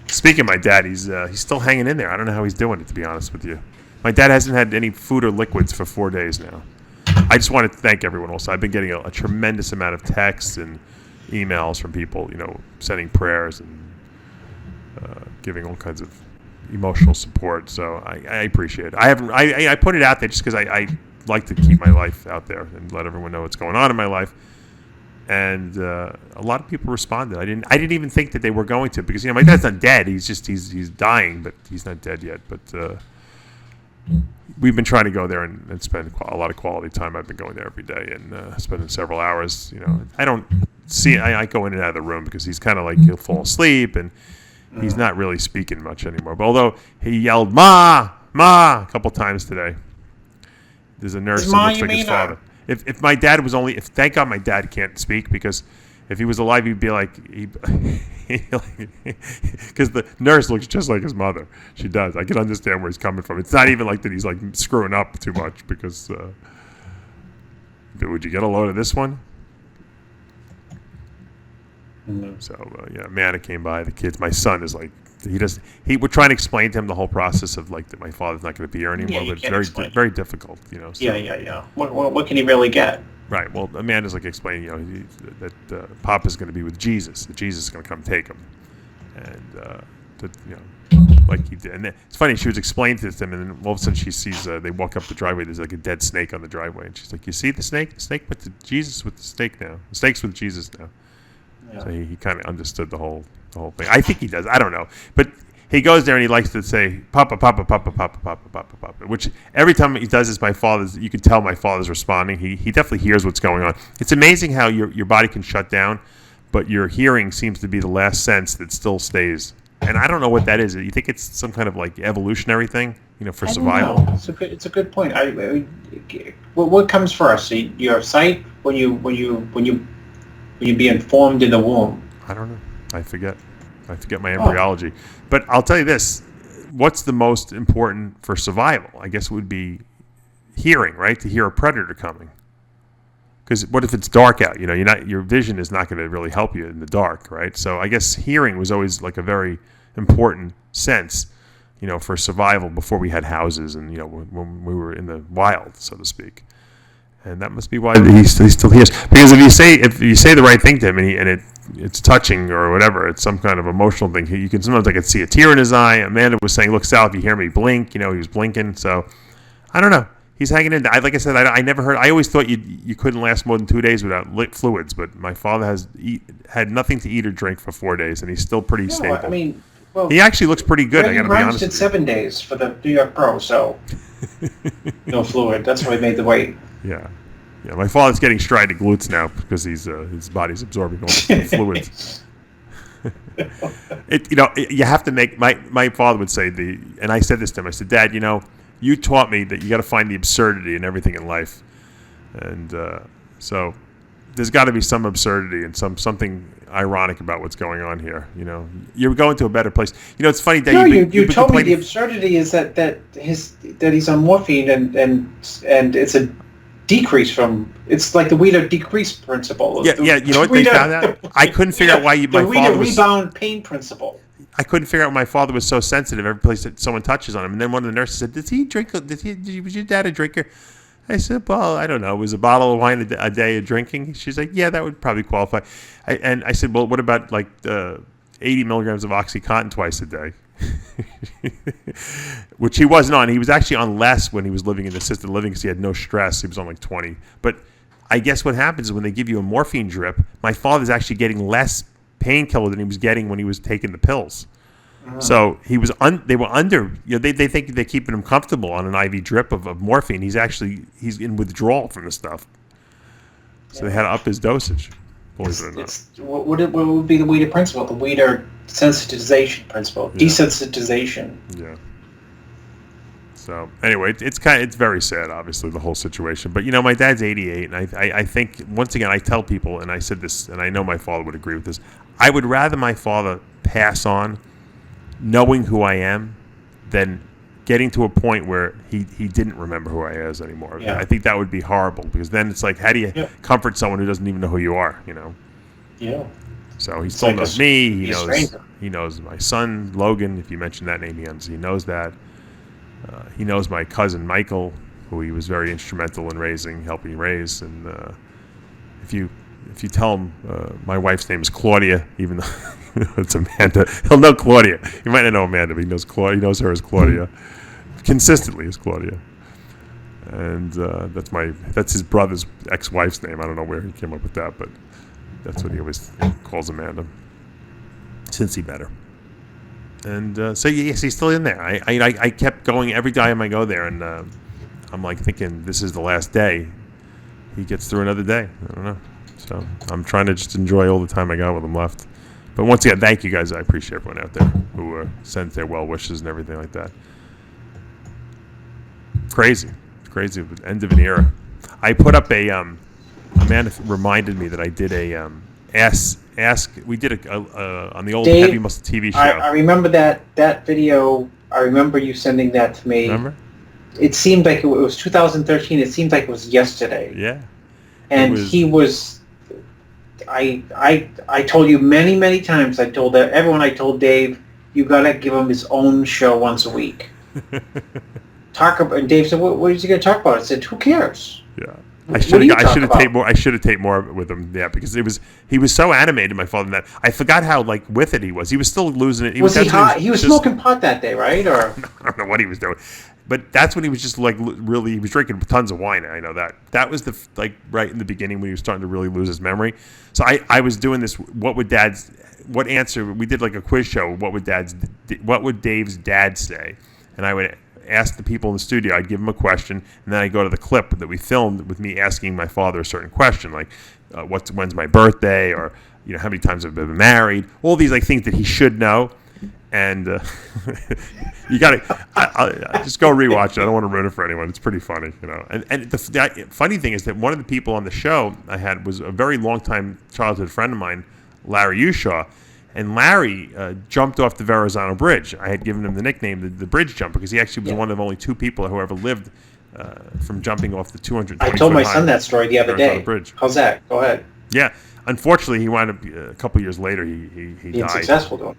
Speaking of my dad, he's still hanging in there. I don't know how he's doing it, to be honest with you. My dad hasn't had any food or liquids for 4 days now. I just wanted to thank everyone also. I've been getting a tremendous amount of texts and emails from people, sending prayers and giving all kinds of emotional support. So I appreciate it. I put it out there just because I like to keep my life out there and let everyone know what's going on in my life. And a lot of people responded. I didn't even think that they were going to, because my dad's not dead. He's dying, but he's not dead yet. But we've been trying to go there and spend a lot of quality time. I've been going there every day and spending several hours. I don't see. I go in and out of the room because he's kind of like, he'll fall asleep and he's not really speaking much anymore. But although he yelled "Ma, Ma" a couple times today, there's a nurse who looks like his father. If my dad was thank God my dad can't speak, because if he was alive, he'd be like, because the nurse looks just like his mother. She does. I can understand where he's coming from. It's not even like that he's like screwing up too much, because would you get a load of this one? So Amanda came by. The kids. My son is like, we're trying to explain to him the whole process of like that my father's not going to be here anymore. But it's very very difficult. So. Yeah. What can he really get? Right. Well, Amanda's like explaining, that Papa's going to be with Jesus. That Jesus is going to come take him, and like he did. And it's funny. She was explaining to them, and then all of a sudden she sees they walk up the driveway. There's like a dead snake on the driveway, and she's like, "You see the snake? The snake with Jesus with the snake now. The snake's with Jesus now." Yeah. So he kind of understood the whole thing. I think he does. I don't know, but he goes there and he likes to say "Papa, Papa, Papa, Papa, Papa, Papa, Papa," which every time he does this, you can tell my father's responding. He definitely hears what's going on. It's amazing how your body can shut down, but your hearing seems to be the last sense that still stays. And I don't know what that is. You think it's some kind of like evolutionary thing, for survival? I don't know. It's a good point. What comes first? Your sight when you be informed in the womb? I don't know. I forget my embryology. But I'll tell you this. What's the most important for survival? I guess it would be hearing, right? To hear a predator coming. Because what if it's dark out? Your vision is not going to really help you in the dark, right? So I guess hearing was always like a very important sense, for survival before we had houses and, when we were in the wild, so to speak. And that must be why he still hears. Because if you say the right thing to him and it's touching or whatever, it's some kind of emotional thing. You can sometimes I could see a tear in his eye. Amanda was saying, "Look, Sal, if you hear me blink," he was blinking. So I don't know. He's hanging in. Like I said, I never heard. I always thought you couldn't last more than 2 days without fluids. But my father had nothing to eat or drink for 4 days, and he's still pretty stable. I mean, he actually looks pretty good. I got to be honest. He did 7 days for the New York Pro, so no fluid. That's why he made the weight. Yeah. Yeah, my father's getting striated glutes now because his body's absorbing all the fluids. You have to make. My father would say and I said this to him. I said, Dad, you taught me that you got to find the absurdity in everything in life, and so there's got to be some absurdity and something ironic about what's going on here. You're going to a better place. It's funny that you told me the absurdity is that he's on morphine and it's a decrease from. It's like the Wheeler decrease principle. Yeah. You know what they found out? I couldn't figure out why my father was rebound pain principle. I couldn't figure out why my father was so sensitive every place that someone touches on him. And then one of the nurses said, "Does he drink? Was your dad a drinker?" I said, "Well, I don't know. It was a bottle of wine a day of drinking." She's like, "Yeah, that would probably qualify." And I said, "Well, what about 80 milligrams of OxyContin twice a day?" Which he wasn't on. He was actually on less when he was living in assisted living because he had no stress. He was on 20. But I guess what happens is when they give you a morphine drip, my father's actually getting less painkiller than he was getting when he was taking the pills. So he was. They were under. They think they're keeping him comfortable on an IV drip of morphine. He's in withdrawal from the stuff. So they had to up his dosage. Believe it or not. What would be the Wheeler principle? The Wheeler sensitization principle, desensitization. Yeah. So anyway, it's very sad, obviously, the whole situation. But my dad's 88, and I think once again I tell people, and I said this, and I know my father would agree with this. I would rather my father pass on, knowing who I am, than getting to a point where he didn't remember who I was anymore. Yeah. I think that would be horrible because then it's like, how do you comfort someone who doesn't even know who you are? Yeah. So he still knows me. He knows my son Logan. If you mention that name, he knows that. He knows my cousin Michael, who he was very instrumental in helping raise. And if you tell him my wife's name is Claudia, even though it's Amanda, he'll know Claudia. He might not know Amanda, but he knows Claudia. He knows her as Claudia, consistently as Claudia. And that's his brother's ex-wife's name. I don't know where he came up with that, but that's what he always calls Amanda since he met her. And so yes, he's still in there. I kept going every time I go there, and I'm like thinking this is the last day. He gets through another day. I don't know. So I'm trying to just enjoy all the time I got with him left. But once again, thank you guys. I appreciate everyone out there who sends their well wishes and everything like that. Crazy, end of an era. I put up Amanda reminded me that I did a ask. We did on the old Dave, Heavy Muscle TV show. I remember that video. I remember you sending that to me. Remember? It seemed like it was 2013. It seemed like it was yesterday. Yeah. And he was. I told you many times. I told everyone. I told Dave, you gotta give him his own show once a week. And Dave said, "What is he gonna talk about?" I said, "Who cares?" Yeah. I should have taped more. I should have taped more with him. Yeah, because he was so animated, my father, that I forgot how with it he was. He was still losing it. Was he hot? He was smoking pot that day, right? Or I don't know what he was doing, but that's when he was just really. He was drinking tons of wine. I know that. That was right in the beginning when he was starting to really lose his memory. So I was doing this. What answer? We did a quiz show. What would Dave's dad say? And I would ask the people in the studio. I'd give them a question, and then I go to the clip that we filmed with me asking my father a certain question, like when's my birthday, or how many times I've been married. All these things that he should know. And you got to just go rewatch it. I don't want to ruin it for anyone. It's pretty funny, And the funny thing is that one of the people on the show I had was a very long-time childhood friend of mine, Larry Ushaw. And Larry jumped off the Verrazano Bridge. I had given him the nickname, the bridge jumper, because he actually was one of only two people who ever lived from jumping off the 220 I told my son that story the other day. Bridge. How's that? Go ahead. Yeah. Unfortunately, he wound up a couple years later. He died. Successful doing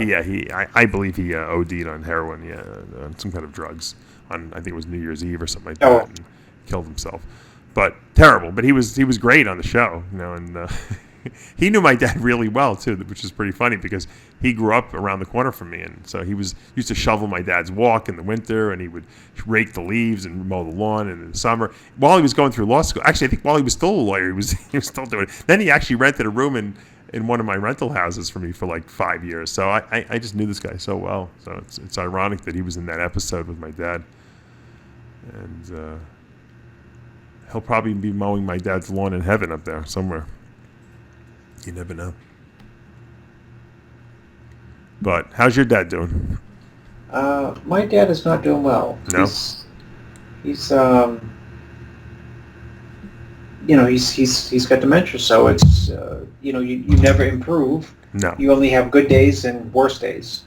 it. Yeah. I believe he OD'd on heroin. Yeah, on some kind of drugs. I think it was New Year's Eve or something like that, and killed himself. But terrible. But he was great on the show, and. He knew my dad really well too, which is pretty funny because he grew up around the corner from me, and so he used to shovel my dad's walk in the winter, and he would rake the leaves and mow the lawn in the summer while he was going through law school. Actually, I think while he was still a lawyer, he was still doing it. Then he actually rented a room in one of my rental houses for me for 5 years. So I just knew this guy so well. So it's ironic that he was in that episode with my dad. And he'll probably be mowing my dad's lawn in heaven up there somewhere. You never know. But how's your dad doing? My dad is not doing well. No? He's he's got dementia, so it's you never improve. No. You only have good days and worse days.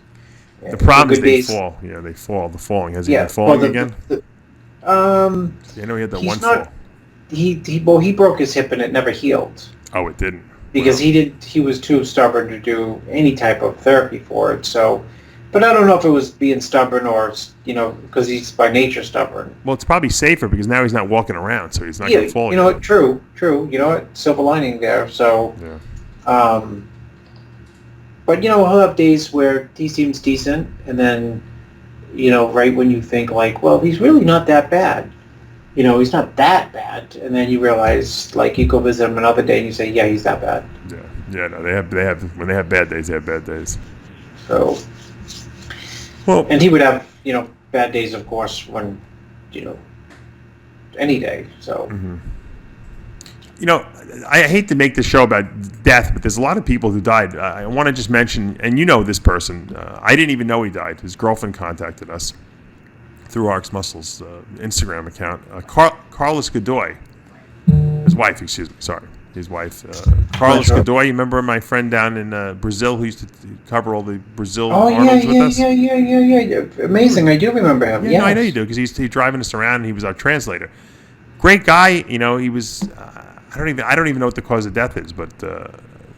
The problem is good they days- fall. Yeah, they fall. The falling. Has he been falling again? I know he had that he's one not, fall. He broke his hip and it never healed Oh, it didn't. because Wow. he was too stubborn to do any type of therapy for it. So, but I don't know if it was being stubborn or because he's by nature stubborn. Well, it's probably safer because now he's not walking around, so he's not going to fall. again. True. You know what? Silver lining there. So, Yeah. but he'll have days where he seems decent, and then right when you think like, well, he's really not that bad. He's not that bad, and then you realize, like, you go visit him another day and you say, yeah, he's that bad. Yeah. No, they have when they have bad days, they have bad days. So, Well, and he would have bad days, of course, when any day. So. Mm-hmm. I hate to make this show about death, but there's a lot of people who died. I want to just mention, and this person. I didn't even know he died. His girlfriend contacted us through RxMuscle's Instagram account. Carlos Godoy, his wife, his wife. Carlos Sure. Godoy, you remember my friend down in Brazil who used to cover all the Brazil Oh, Arnolds with us? yeah. Amazing. I do remember him. Yeah, Yes. no, I know you do because he's driving us around and he was our translator. Great guy, he was. I don't even know what the cause of death is, but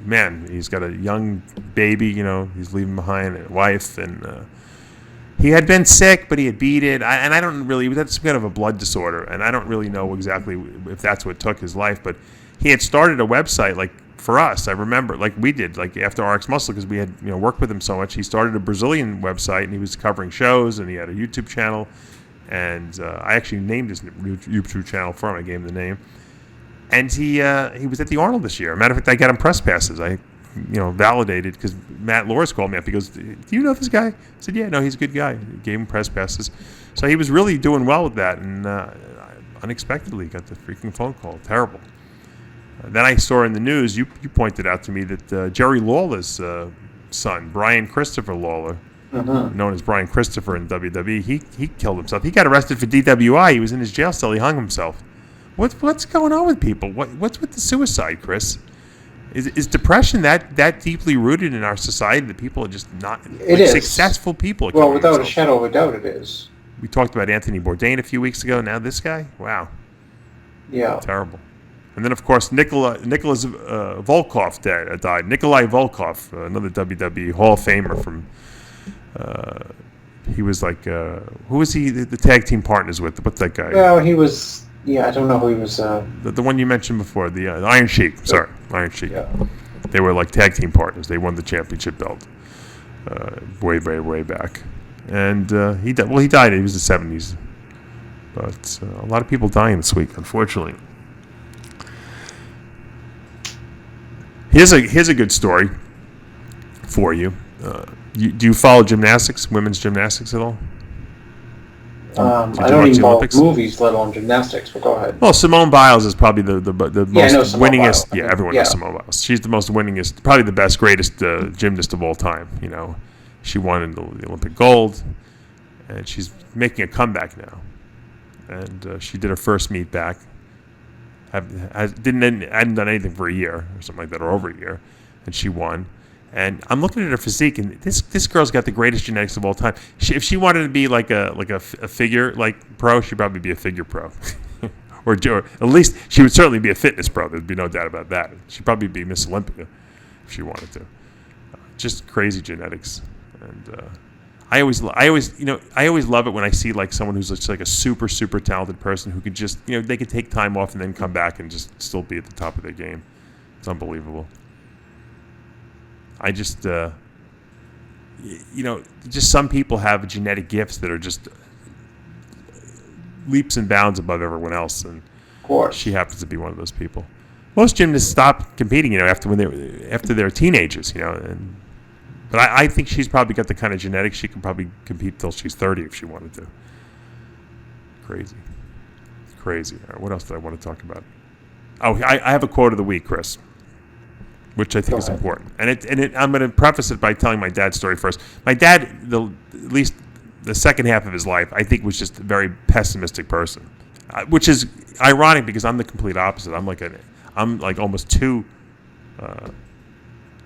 man, he's got a young baby. He's leaving behind a wife, and he had been sick, but he had beat it. I don't really. That's kind of a blood disorder, and I don't really know exactly if that's what took his life. But he had started a website like for us. I remember, like we did, like after RxMuscle, because we had worked with him so much. He started a Brazilian website, and he was covering shows, and he had a YouTube channel. And I actually named his YouTube channel for him. I gave him the name. And he was at the Arnold this year. Matter of fact, I got him press passes. I, validated because Matt Loris called me up. He goes, "Do you know this guy?" I said, "Yeah, no, he's a good guy." He gave him press passes. So he was really doing well with that. And unexpectedly got the freaking phone call. Terrible. Then I saw in the news, you pointed out to me that Jerry Lawler's son, Brian Christopher Lawler, known as Brian Christopher in WWE, he killed himself. He got arrested for DWI. He was in his jail cell. He hung himself. What's going on with people? What's with the suicide, Chris? Is depression that deeply rooted in our society that people are just not successful people? Are Well, killing without themselves? a shadow of a doubt, it is. We talked about Anthony Bourdain a few weeks ago. Now this guy, wow, Yeah. terrible. And then of course Nicholas Volkov died. Nikolai Volkov, another WWE Hall of Famer from. He was like who was he the tag team partners with? What's that guy? Well, he was. Yeah, I don't know who he was. The one you mentioned before, the Iron Sheik. Sorry, Iron Sheik. Yeah. They were like tag team partners. They won the championship belt way back. And he died. Well, he died. He was the 70s. But a lot of people dying this week, unfortunately. Here's a good story for you. Do you follow gymnastics, women's gymnastics at all? I you don't watch even the follow Olympics? movies, let alone gymnastics. But go ahead. Well, Simone Biles is probably the Yeah, I know most Simone winningest. Biles. Yeah, everyone Yeah. knows Simone Biles. She's the most winningest, probably the best, greatest gymnast of all time. She won in the Olympic gold, and she's making a comeback now. And she did her first meet back. Hadn't done anything for a year or something like that, or over a year, and she won. And I'm looking at her physique, and this girl's got the greatest genetics of all time. If she wanted to be like a figure pro, she'd probably be a figure pro, or at least she would certainly be a fitness pro. There'd be no doubt about that. She'd probably be Miss Olympia if she wanted to. Just crazy genetics, and I always love it when I see like someone who's just like a super talented person who could just they could take time off and then come back and just still be at the top of their game. It's unbelievable. I just, just some people have genetic gifts that are just leaps and bounds above everyone else, and Of course. she happens to be one of those people. Most gymnasts stop competing, after they're teenagers, but I think she's probably got the kind of genetics she can probably compete till she's 30 if she wanted to. Crazy. crazy. All right, what else did I want to talk about? Oh, I have a quote of the week, Chris, which I think is important. And I'm going to preface it by telling my dad's story first. My dad, at least the second half of his life, I think was just a very pessimistic person, which is ironic because I'm the complete opposite. I'm like almost too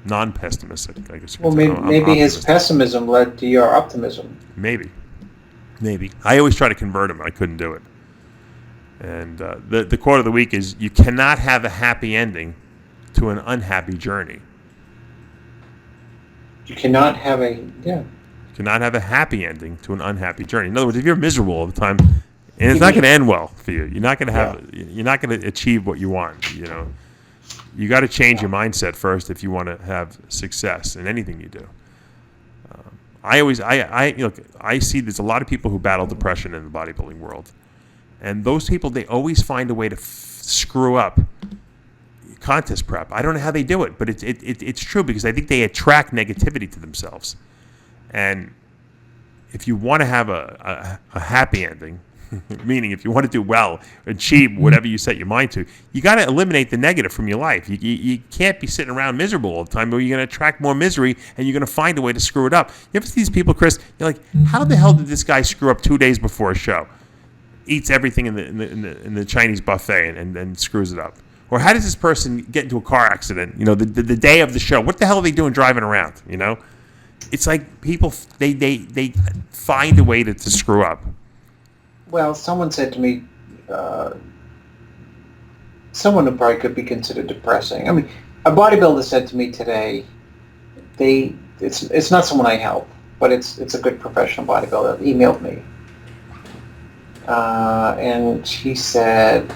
non-pessimistic, I guess. Well, maybe his pessimism led to your optimism. Maybe. I always try to convert him. I couldn't do it. And the quote of the week is, "You cannot have a happy ending to an unhappy journey." You cannot have cannot have a happy ending to an unhappy journey. In other words, if you're miserable all the time, and it's not going to end well for you, you're not going to achieve what you want. You know, you got to change your mindset first if you want to have success in anything you do. I see there's a lot of people who battle depression in the bodybuilding world, and those people, they always find a way to screw up contest prep. I don't know how they do it, but it's true because I think they attract negativity to themselves. And if you want to have a happy ending, meaning if you want to do well, achieve whatever you set your mind to, you got to eliminate the negative from your life. You can't be sitting around miserable all the time, or you're going to attract more misery, and you're going to find a way to screw it up. You ever see these people, Chris? You're like, how the hell did this guy screw up 2 days before a show? Eats everything in the Chinese buffet and then screws it up. Or how does this person get into a car accident? You know, the day of the show. What the hell are they doing driving around? You know, it's like people they find a way to screw up. Well, someone said to me, someone who probably could be considered depressing. I mean, a bodybuilder said to me today, it's not someone I help, but it's a good professional bodybuilder. Emailed me, and he said.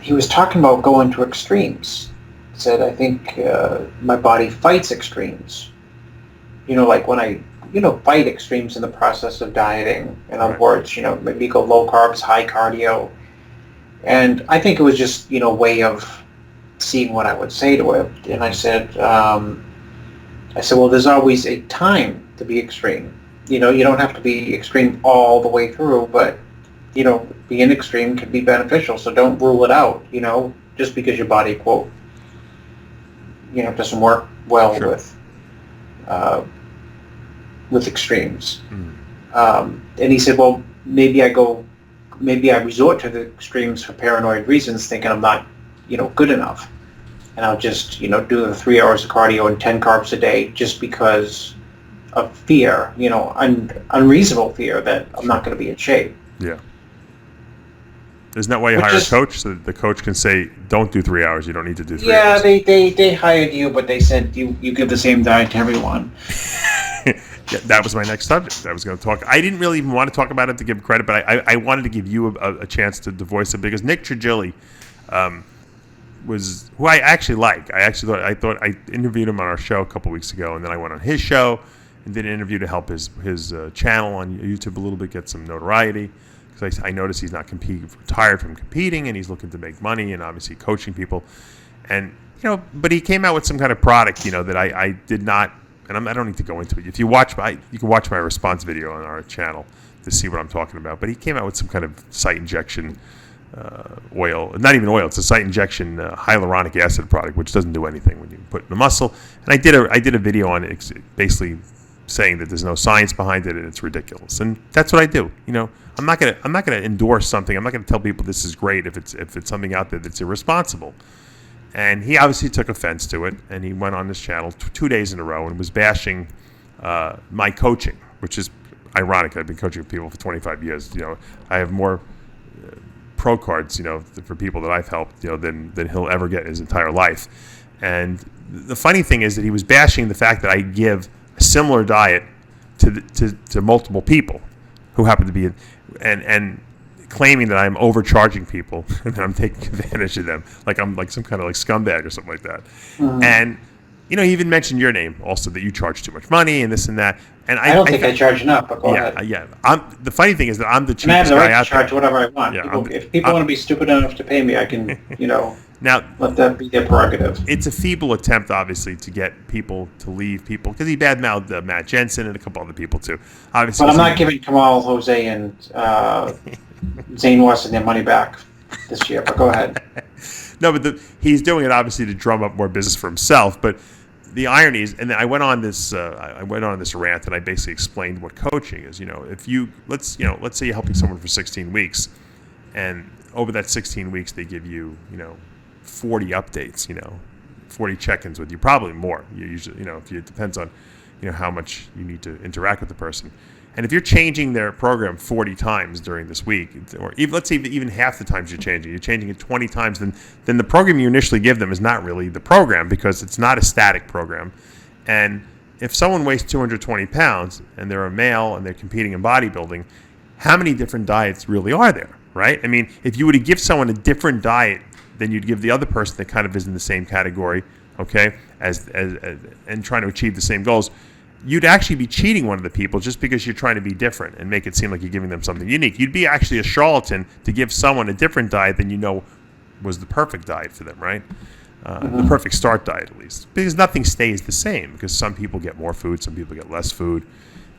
He was talking about going to extremes. He said, I think my body fights extremes. You know, like when I, fight extremes in the process of dieting. In other words, maybe go low carbs, high cardio. And I think it was just, a way of seeing what I would say to him. And I said, well, there's always a time to be extreme. You don't have to be extreme all the way through, but being extreme can be beneficial, so don't rule it out, just because your body, quote, doesn't work well with extremes. And he said, well, maybe I resort to the extremes for paranoid reasons, thinking I'm not, good enough. And I'll just, do the 3 hours of cardio and 10 carbs a day just because of fear, unreasonable fear that I'm not going to be in shape. Yeah. Isn't that why you hire a coach? So that the coach can say, don't do 3 hours. You don't need to do 3 hours. Yeah, they hired you, but they said you give the same diet to everyone. Yeah, that was my next subject. I was going to talk. I didn't really even want to talk about it to give credit, but I wanted to give you a chance to voice it because Nick Trigili was who I actually like. I thought I interviewed him on our show a couple weeks ago, and then I went on his show and did an interview to help his channel on YouTube a little bit, get some notoriety. I noticed he's not retired from competing, and he's looking to make money, and obviously coaching people, and but he came out with some kind of product, that I did not, and I don't need to go into it. If you you can watch my response video on our channel to see what I'm talking about. But he came out with some kind of site injection oil, not even oil. It's a site injection hyaluronic acid product, which doesn't do anything when you put it in the muscle. And I did a video on it, basically saying that there's no science behind it and it's ridiculous. And that's what I do. I'm not gonna endorse something. I'm not gonna tell people this is great if it's something out there that's irresponsible. And he obviously took offense to it, and he went on this channel 2 days in a row and was bashing my coaching, which is ironic. I've been coaching people for 25 years. I have more pro cards, for people that I've helped, than he'll ever get in his entire life. And the funny thing is that he was bashing the fact that I give a similar diet to multiple people who happen to be and claiming that I'm overcharging people and that I'm taking advantage of them, like I'm like some kind of like scumbag or something like that. And he even mentioned your name also, that you charge too much money and this and that. And I don't think I charge enough, but go ahead. Yeah. The funny thing is that I'm the cheapest guy out there. I have the right out to charge whatever I want. Yeah, if people want to be stupid enough to pay me, I can, now let that be their prerogative. It's a feeble attempt, obviously, to get people to leave people, because he badmouthed Matt Jensen and a couple other people too. Obviously, but I'm not giving Kamal, Jose, and Zane wants their money back this year, but go ahead. No, but he's doing it obviously to drum up more business for himself. But the irony is, and I went on this rant, and I basically explained what coaching is. If let's say you're helping someone for 16 weeks, and over that 16 weeks they give you 40 updates, 40 check-ins with you, probably more. You usually, it depends on how much you need to interact with the person. And if you're changing their program 40 times during this week, or even, let's say even half the times you're changing it 20 times, then the program you initially give them is not really the program, because it's not a static program. And if someone weighs 220 pounds and they're a male and they're competing in bodybuilding, how many different diets really are there, right? I mean, if you were to give someone a different diet than you'd give the other person that kind of is in the same category, okay, as and trying to achieve the same goals, you'd actually be cheating one of the people just because you're trying to be different and make it seem like you're giving them something unique. You'd be actually a charlatan to give someone a different diet than was the perfect diet for them, right? The perfect start diet, at least. Because nothing stays the same, because some people get more food, some people get less food,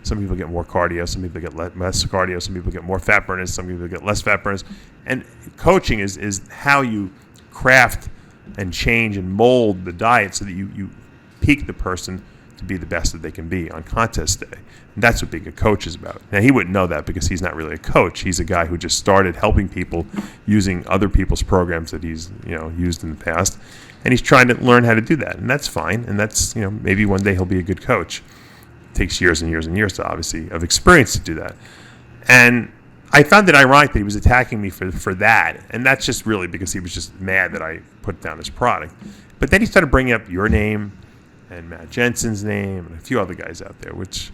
some people get more cardio, some people get less cardio, some people get more fat burners, some people get less fat burners. And coaching is how you craft and change and mold the diet so that you peak the person to be the best that they can be on contest day. And that's what being a coach is about. Now, he wouldn't know that because he's not really a coach. He's a guy who just started helping people using other people's programs that he's used in the past, and he's trying to learn how to do that. And that's fine. And that's maybe one day he'll be a good coach. It takes years and years and years to obviously of experience to do that. And I found it ironic that he was attacking me for that, and that's just really because he was just mad that I put down his product. But then he started bringing up your name and Matt Jensen's name and a few other guys out there, which,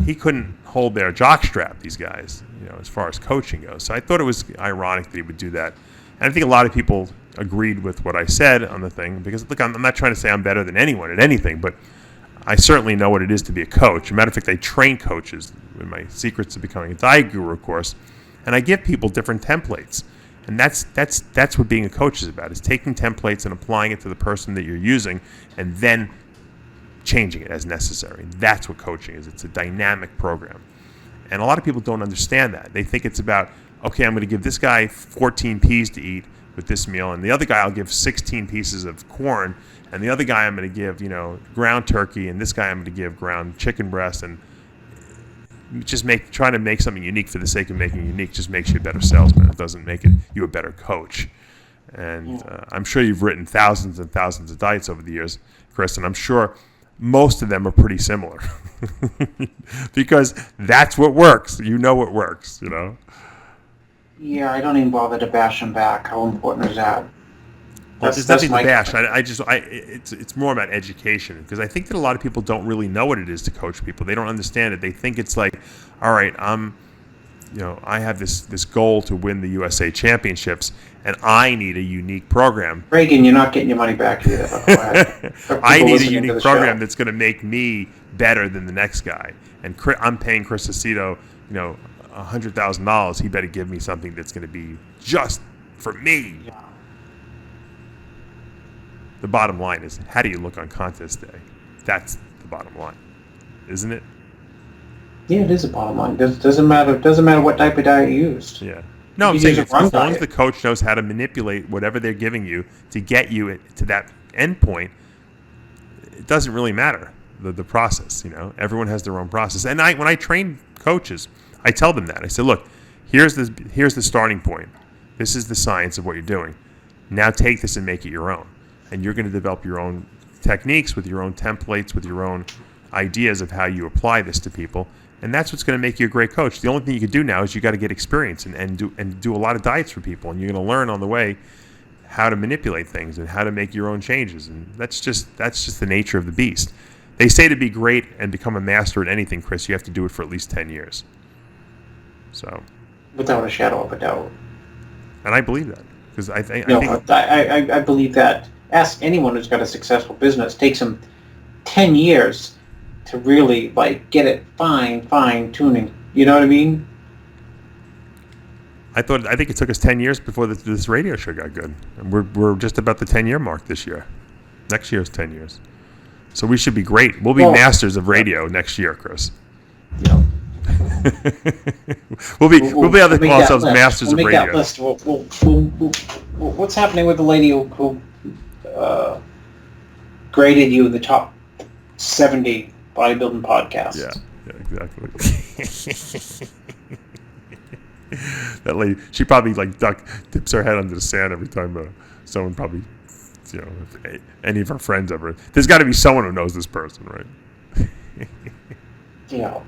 he couldn't hold their jockstrap, these guys, as far as coaching goes. So I thought it was ironic that he would do that. And I think a lot of people agreed with what I said on the thing, because, look, I'm not trying to say I'm better than anyone at anything, but I certainly know what it is to be a coach. As a matter of fact, I train coaches in my Secrets to Becoming a Diet Guru course, and I give people different templates. And that's what being a coach is about, is taking templates and applying it to the person that you're using and then changing it as necessary. That's what coaching is. It's a dynamic program. And a lot of people don't understand that. They think it's about, okay, I'm going to give this guy 14 peas to eat with this meal, and the other guy I'll give 16 pieces of corn, and the other guy I'm going to give, ground turkey, and this guy I'm going to give ground chicken breast, and just trying to make something unique for the sake of making it unique just makes you a better salesman. It doesn't make you a better coach. And I'm sure you've written thousands and thousands of diets over the years, Chris, and I'm sure most of them are pretty similar because that's what works. What works, Yeah, I don't even bother to bash them back. How important is that? There's nothing to bash. It's more about education, because I think that a lot of people don't really know what it is to coach people. They don't understand it. They think it's like, all right, I have this goal to win the USA Championships, and I need a unique program. Reagan, you're not getting your money back either. I need a unique program that's going to make me better than the next guy. And I'm paying Chris Aceto, $100,000. He better give me something that's going to be just for me. Yeah. The bottom line is, how do you look on contest day? That's the bottom line, isn't it? Yeah, it is a bottom line. Doesn't matter what type of diet you used. Yeah. No, I'm saying as long as the coach knows how to manipulate whatever they're giving you to get you to that end point, it doesn't really matter, the process. Everyone has their own process. And when I train coaches, I tell them that. I say, look, here's the starting point. This is the science of what you're doing. Now take this and make it your own. And you're going to develop your own techniques with your own templates, with your own ideas of how you apply this to people. And that's what's going to make you a great coach. The only thing you can do now is you got to get experience and do a lot of diets for people. And you're going to learn on the way how to manipulate things and how to make your own changes. And that's just the nature of the beast. They say to be great and become a master at anything, Chris, you have to do it for at least 10 years. So, without a shadow of a doubt. And I believe that, because I think I believe that. Ask anyone who's got a successful business. It takes them 10 years to really get it fine tuning. You know what I mean? I think it took us 10 years before this radio show got good, and we're just about the 10-year mark this year. Next year is 10 years, so we should be great. We'll be masters of radio next year, Chris. Yeah. we'll be able to call ourselves masters of make radio. That list. What's happening with the lady who graded you in the top 70 bodybuilding podcasts? Yeah, exactly. That lady, she probably dips her head under the sand every time someone probably, if any of her friends ever. There's got to be someone who knows this person, right? Yeah.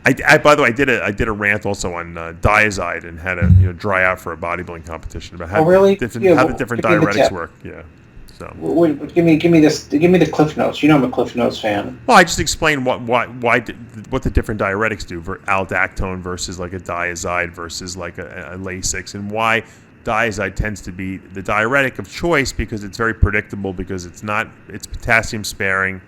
I by the way, I did a rant also on Diazide and how to dry out for a bodybuilding competition about how really? how the different diuretics work. Yeah. So give me the Cliff Notes. I'm a Cliff Notes fan. Well, I just explained what the different diuretics do for aldactone versus like a Diazide versus like a Lasix, and why Diazide tends to be the diuretic of choice because it's very predictable, because it's potassium sparing,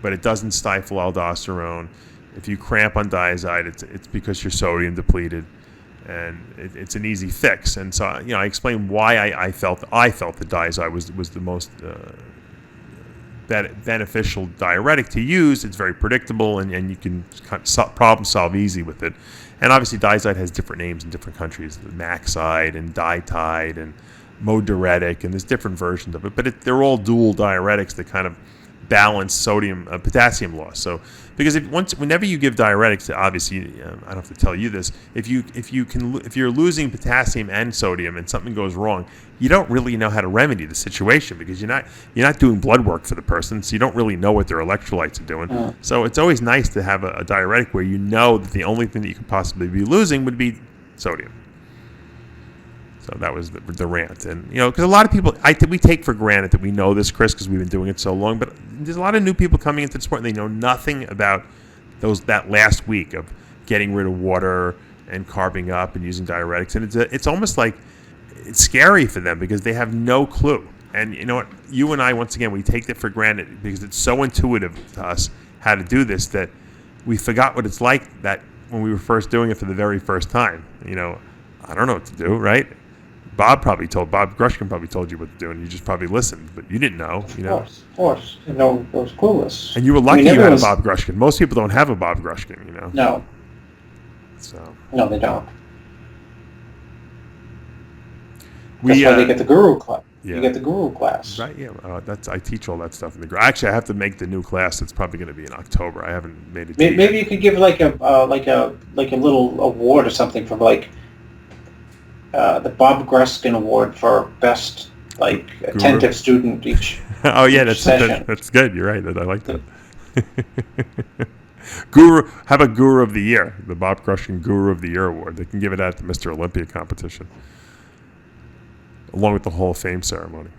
but it doesn't stifle aldosterone. If you cramp on Diazide, it's because you're sodium depleted, and it's an easy fix. And so I explained why I felt the Diazide was the most beneficial diuretic to use. It's very predictable, and you can problem solve easy with it. And obviously Diazide has different names in different countries, Maxide and Ditide and Modiuretic, and there's different versions of it. But they're all dual diuretics that kind of balance potassium loss. So because whenever you give diuretics, obviously I don't have to tell you this, if you're losing potassium and sodium and something goes wrong, you don't really know how to remedy the situation, because you're not doing blood work for the person, so you don't really know what their electrolytes are doing. So it's always nice to have a diuretic where you know that the only thing that you could possibly be losing would be sodium. So that was the rant. And, because a lot of people, we take for granted that we know this, Chris, because we've been doing it so long, but there's a lot of new people coming into the sport, and they know nothing about that last week of getting rid of water and carving up and using diuretics. And it's almost like it's scary for them because they have no clue. And you know what? You and I, once again, we take it for granted because it's so intuitive to us how to do this that we forgot what it's like that when we were first doing it for the very first time. I don't know what to do, right? Bob Grushkin probably told you what to do, and you just probably listened, but you didn't know. Of course. No, it was clueless. And you were lucky you had a Bob Grushkin. Most people don't have a Bob Grushkin, No. So. No, they don't. That's why they get the Guru class. Yeah. You get the Guru class. Right, yeah. I teach all that stuff in the Actually, I have to make the new class. It's probably going to be in October. I haven't made it. Maybe you could give like a little award or something for the Bob Gruskin Award for best attentive student each. Oh yeah, that's good. You're right. I like that. Guru, how about Guru of the Year? The Bob Gruskin Guru of the Year Award. They can give it at the Mr. Olympia competition, along with the Hall of Fame ceremony.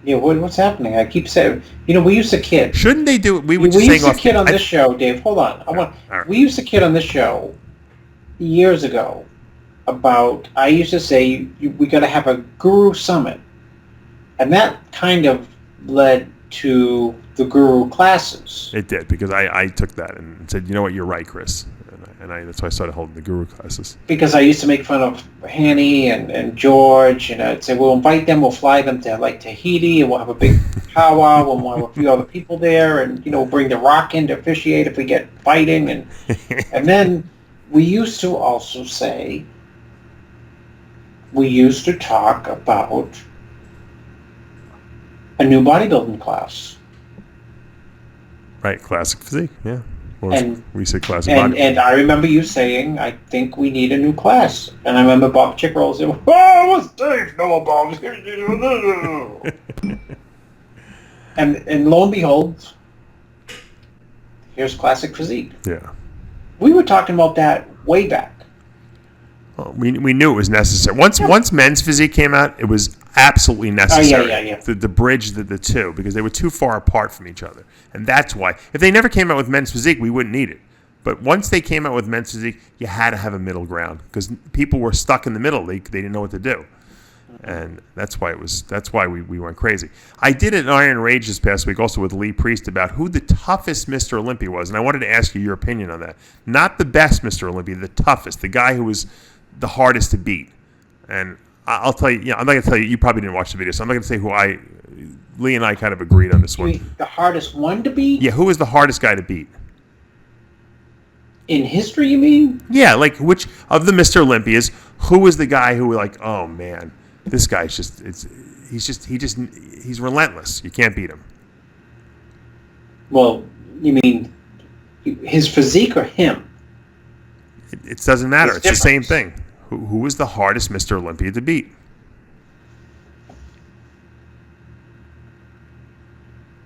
Yeah, what's happening? I keep saying, we used to kid. Shouldn't they do it? We used to kid on this show, Dave. Hold on. We used to kid on this show years ago about, I used to say we got to have a Guru Summit, and that kind of led to the Guru classes. It did, because I took that and said, you know what, you're right, Chris, and that's why I started holding the Guru classes. Because I used to make fun of Hanny and George, and I'd say we'll invite them, we'll fly them to Tahiti, and we'll have a big powwow, and we'll have a few other people there, and we'll bring The Rock in to officiate if we get fighting, and then we used to also say, we used to talk about a new bodybuilding class. Right, classic physique, yeah. We say classic bodybuilding. And I remember you saying, I think we need a new class. And I remember Bob Chickrell saying, what's Dave know about? And lo and behold, here's classic physique. Yeah. We were talking about that way back. Well, we knew it was necessary. Once men's physique came out, it was absolutely necessary. Yeah. The bridge the two, because they were too far apart from each other. And that's why. If they never came out with men's physique, we wouldn't need it. But once they came out with men's physique, you had to have a middle ground, because people were stuck in the middle. They didn't know what to do. And that's why we went crazy. I did an Iron Rage this past week also with Lee Priest about who the toughest Mr. Olympia was, and I wanted to ask you your opinion on that. Not the best Mr. Olympia, the toughest, the guy who was the hardest to beat. And I'll tell you, I'm not going to tell you, you probably didn't watch the video, so I'm not going to say Lee and I kind of agreed on this You one. mean the hardest one to beat? Yeah, who was the hardest guy to beat? In history, you mean? Yeah, like which of the Mr. Olympias, who was the guy who were like, oh man, this guy's he's relentless. You can't beat him. Well, you mean his physique or him? It doesn't matter. It's It's the same different. thing. Who was the hardest Mr. Olympia to beat?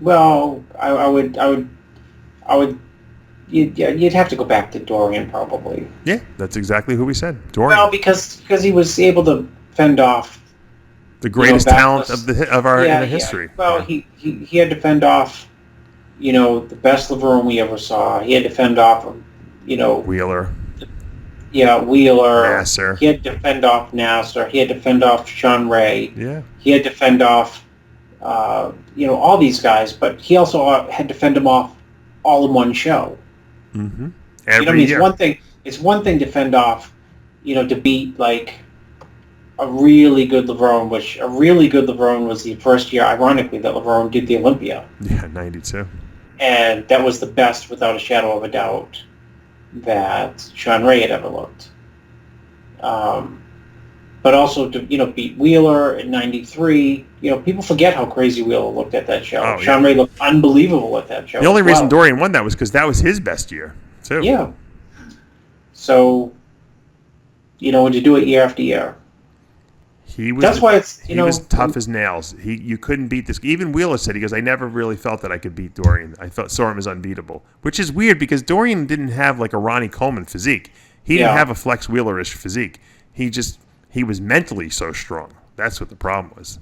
Well, I would. You'd have to go back to Dorian probably. Yeah, that's exactly who we said. Dorian, Well, because he was able to fend off the greatest talent backless- of our Yeah. history. Well, Yeah. he had to fend off, the best Laverne we ever saw. He had to fend off, Wheeler, Wheeler. Nasser. He had to fend off Nasser. He had to fend off Sean Ray. Yeah, He had to fend off, all these guys. But he also had to fend them off all in one show. mm-hmm. Every Every year. It's one thing to fend off, to beat like a really good Laverne, which a really good Laverne was the first year, ironically, that Laverne did the Olympia. Yeah, 92. And that was the best, without a shadow of a doubt, that Sean Ray had ever looked. But also to, beat Wheeler in 93. People forget how crazy Wheeler looked at that show. Oh, Sean yeah. Ray looked unbelievable at that show. The only as reason well. Dorian won that was because that was his best year, too. Yeah. So, and to do it year after year. He was. That's why it's, he was tough as nails. You couldn't beat this. Even Wheeler said, he goes, I never really felt that I could beat Dorian. Saw him as unbeatable, which is weird because Dorian didn't have like a Ronnie Coleman physique. He didn't have a Flex Wheelerish physique. He was mentally so strong. That's what the problem was.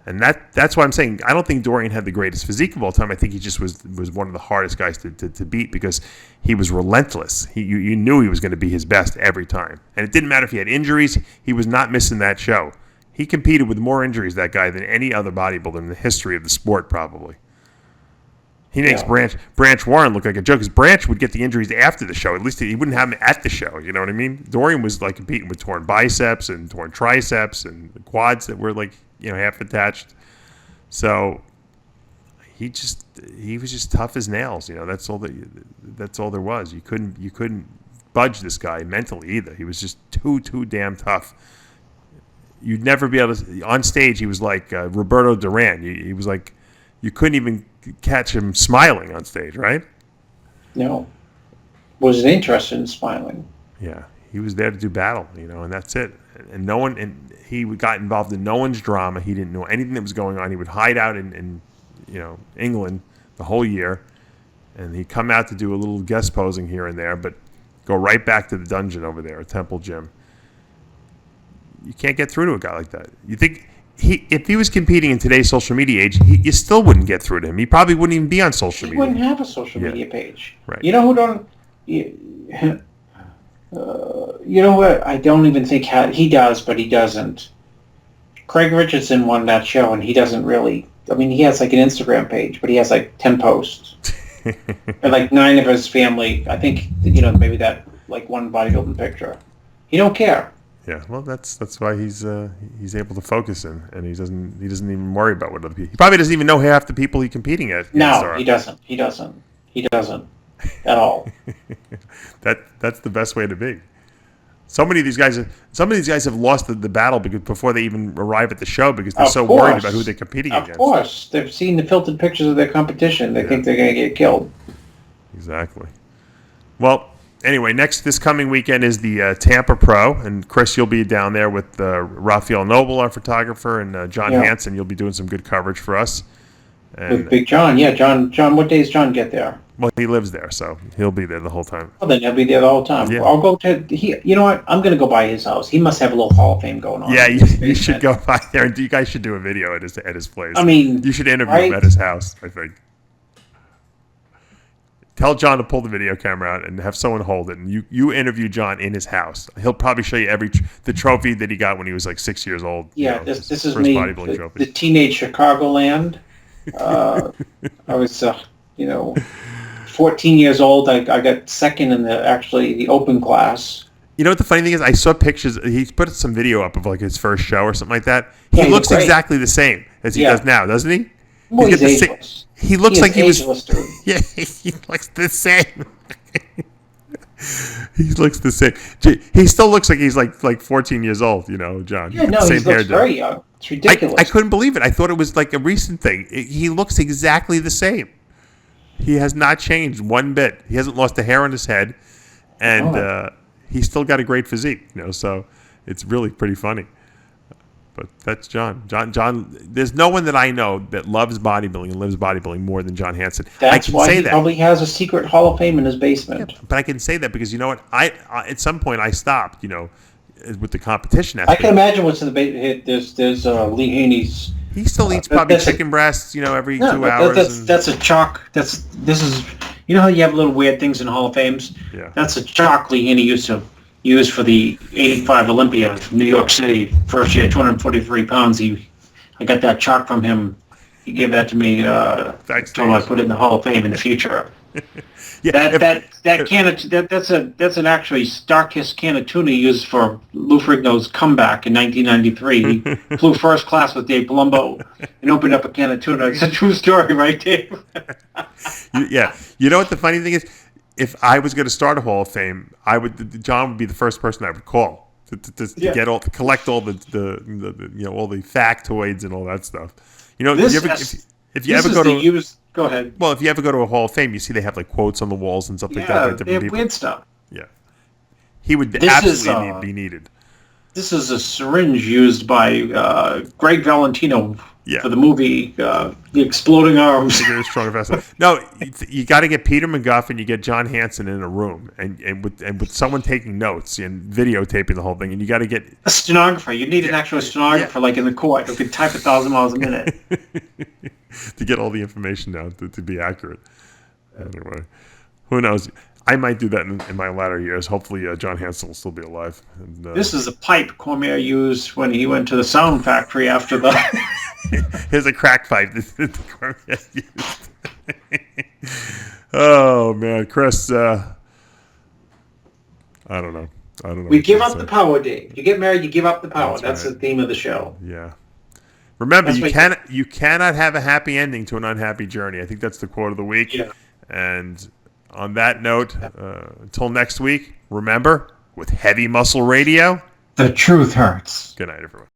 And that's why I'm saying I don't think Dorian had the greatest physique of all time. I think he just was one of the hardest guys to beat because he was relentless. You knew he was going to be his best every time. And it didn't matter if he had injuries. He was not missing that show. He competed with more injuries, that guy, than any other bodybuilder in the history of the sport probably. He makes Branch Warren look like a joke because Branch would get the injuries after the show. At least he wouldn't have them at the show. You know what I mean? Dorian was like competing with torn biceps and torn triceps and quads that were like half attached. So he was just tough as nails. That's all there was. You couldn't budge this guy mentally either. He was just too damn tough. You'd never be able to on stage. He was like Roberto Duran. He was like you couldn't even catch him smiling on stage, right? No. Wasn't interested in smiling. Yeah, he was there to do battle, and that's it. And he got involved in no one's drama. He didn't know anything that was going on. He would hide out in England the whole year, and he'd come out to do a little guest posing here and there, but go right back to the dungeon over there, a temple gym. You can't get through to a guy like that. You think if he was competing in today's social media age, you still wouldn't get through to him. He probably wouldn't even be on social He media. wouldn't have a social media page. Right. You know who don't... You know what? I don't even think he does, but he doesn't. Craig Richardson won that show, and he doesn't really... I mean, he has like an Instagram page, but he has like 10 posts. And like 9 of his family, I think, maybe that like one bodybuilding picture. He don't care. Yeah, well, that's why he's able to focus and he doesn't even worry about what other people. He probably doesn't even know half the people he's competing at. No, he doesn't. He doesn't at all. That's the best way to be. Some of these guys have lost the battle before they even arrive at the show because they're so worried about who they're competing against. Of course, they've seen the filtered pictures of their competition. They think they're going to get killed. Exactly. Well. Anyway, this coming weekend is the Tampa Pro, and Chris, you'll be down there with Raphael Noble, our photographer, and John Hansen. You'll be doing some good coverage for us. And, with Big John, John. What days John get there? Well, he lives there, so he'll be there the whole time. Well, then he'll be there the whole time. Yeah. I'll go to. You know what? I'm going to go by his house. He must have a little Hall of Fame going on. Yeah, you should go by there, and you guys should do a video at his place. I mean, you should interview him at his house. I think. Tell John to pull the video camera out and have someone hold it, and you interview John in his house. He'll probably show you the trophy that he got when he was like 6 years old. Yeah, this is first me, bodybuilding trophy. the teenage Chicagoland. I was, 14 years old. I got second in the open class. You know what the funny thing is? I saw pictures. He put some video up of like his first show or something like that. Yeah, He looks great. exactly the same as he does now, doesn't he? Well, got he's the same- ageless. He looks like he was. ageless, dude. Yeah, he looks the same. He looks the same. He still looks like he's like 14 years old, John. Yeah, no, Same he looks hairdo. very young. It's ridiculous. I couldn't believe it. I thought it was like a recent thing. He looks exactly the same. He has not changed one bit. He hasn't lost a hair on his head, and he's still got a great physique. So it's really pretty funny. But that's John. John. There's no one that I know that loves bodybuilding and lives bodybuilding more than John Hansen. That's I can why say he that. probably has a secret Hall of Fame in his basement. But I can say that because you know what? I at some point I stopped. With the competition I aspect. can imagine what's in the basement. There's Lee Haney's. He still eats probably chicken breasts, every 2 hours. That's a chalk. This is. You know how you have little weird things in Hall of Fames? Yeah. That's a chalk Lee Haney used to use for the '85 Olympia, New York City. First year, 243 pounds. I got that chalk from him. He gave that to me. Told me I put it in the Hall of Fame in the future. Yeah, That can of that's an actually Starkist can of tuna used for Lou Ferrigno's comeback in 1993. He flew first class with Dave Palumbo and opened up a can of tuna. It's a true story, right, Dave? Yeah. You know what the funny thing is? If I was going to start a Hall of Fame, John would be the first person I would call to collect all the all the factoids and all that stuff. If you ever go to go ahead. Well, if you ever go to a Hall of Fame, you see they have like quotes on the walls and stuff like that. By they have people. weird stuff. Yeah, he would absolutely be needed. This is a syringe used by Greg Valentino for the movie The Exploding Arms. Bigger, stronger, faster. No, you got to get Peter McGuff and you get John Hansen in a room and with someone taking notes and videotaping the whole thing, and you got to get a stenographer. You need an actual stenographer, like in the court, who can type 1,000 miles a minute to get all the information down to be accurate. Anyway, who knows? I might do that in my latter years. Hopefully, John Hansen will still be alive. And, this is a pipe Cormier used when he went to the sound factory after the... Here's a crack pipe that Cormier used. Oh, man. Chris, I don't know. We give up the power, Dave. You get married, you give up the power. That's the theme of the show. Yeah. Remember, you cannot have a happy ending to an unhappy journey. I think that's the quote of the week. Yeah. And on that note, until next week, remember, with Heavy Muscle Radio, the truth hurts. Good night, everyone.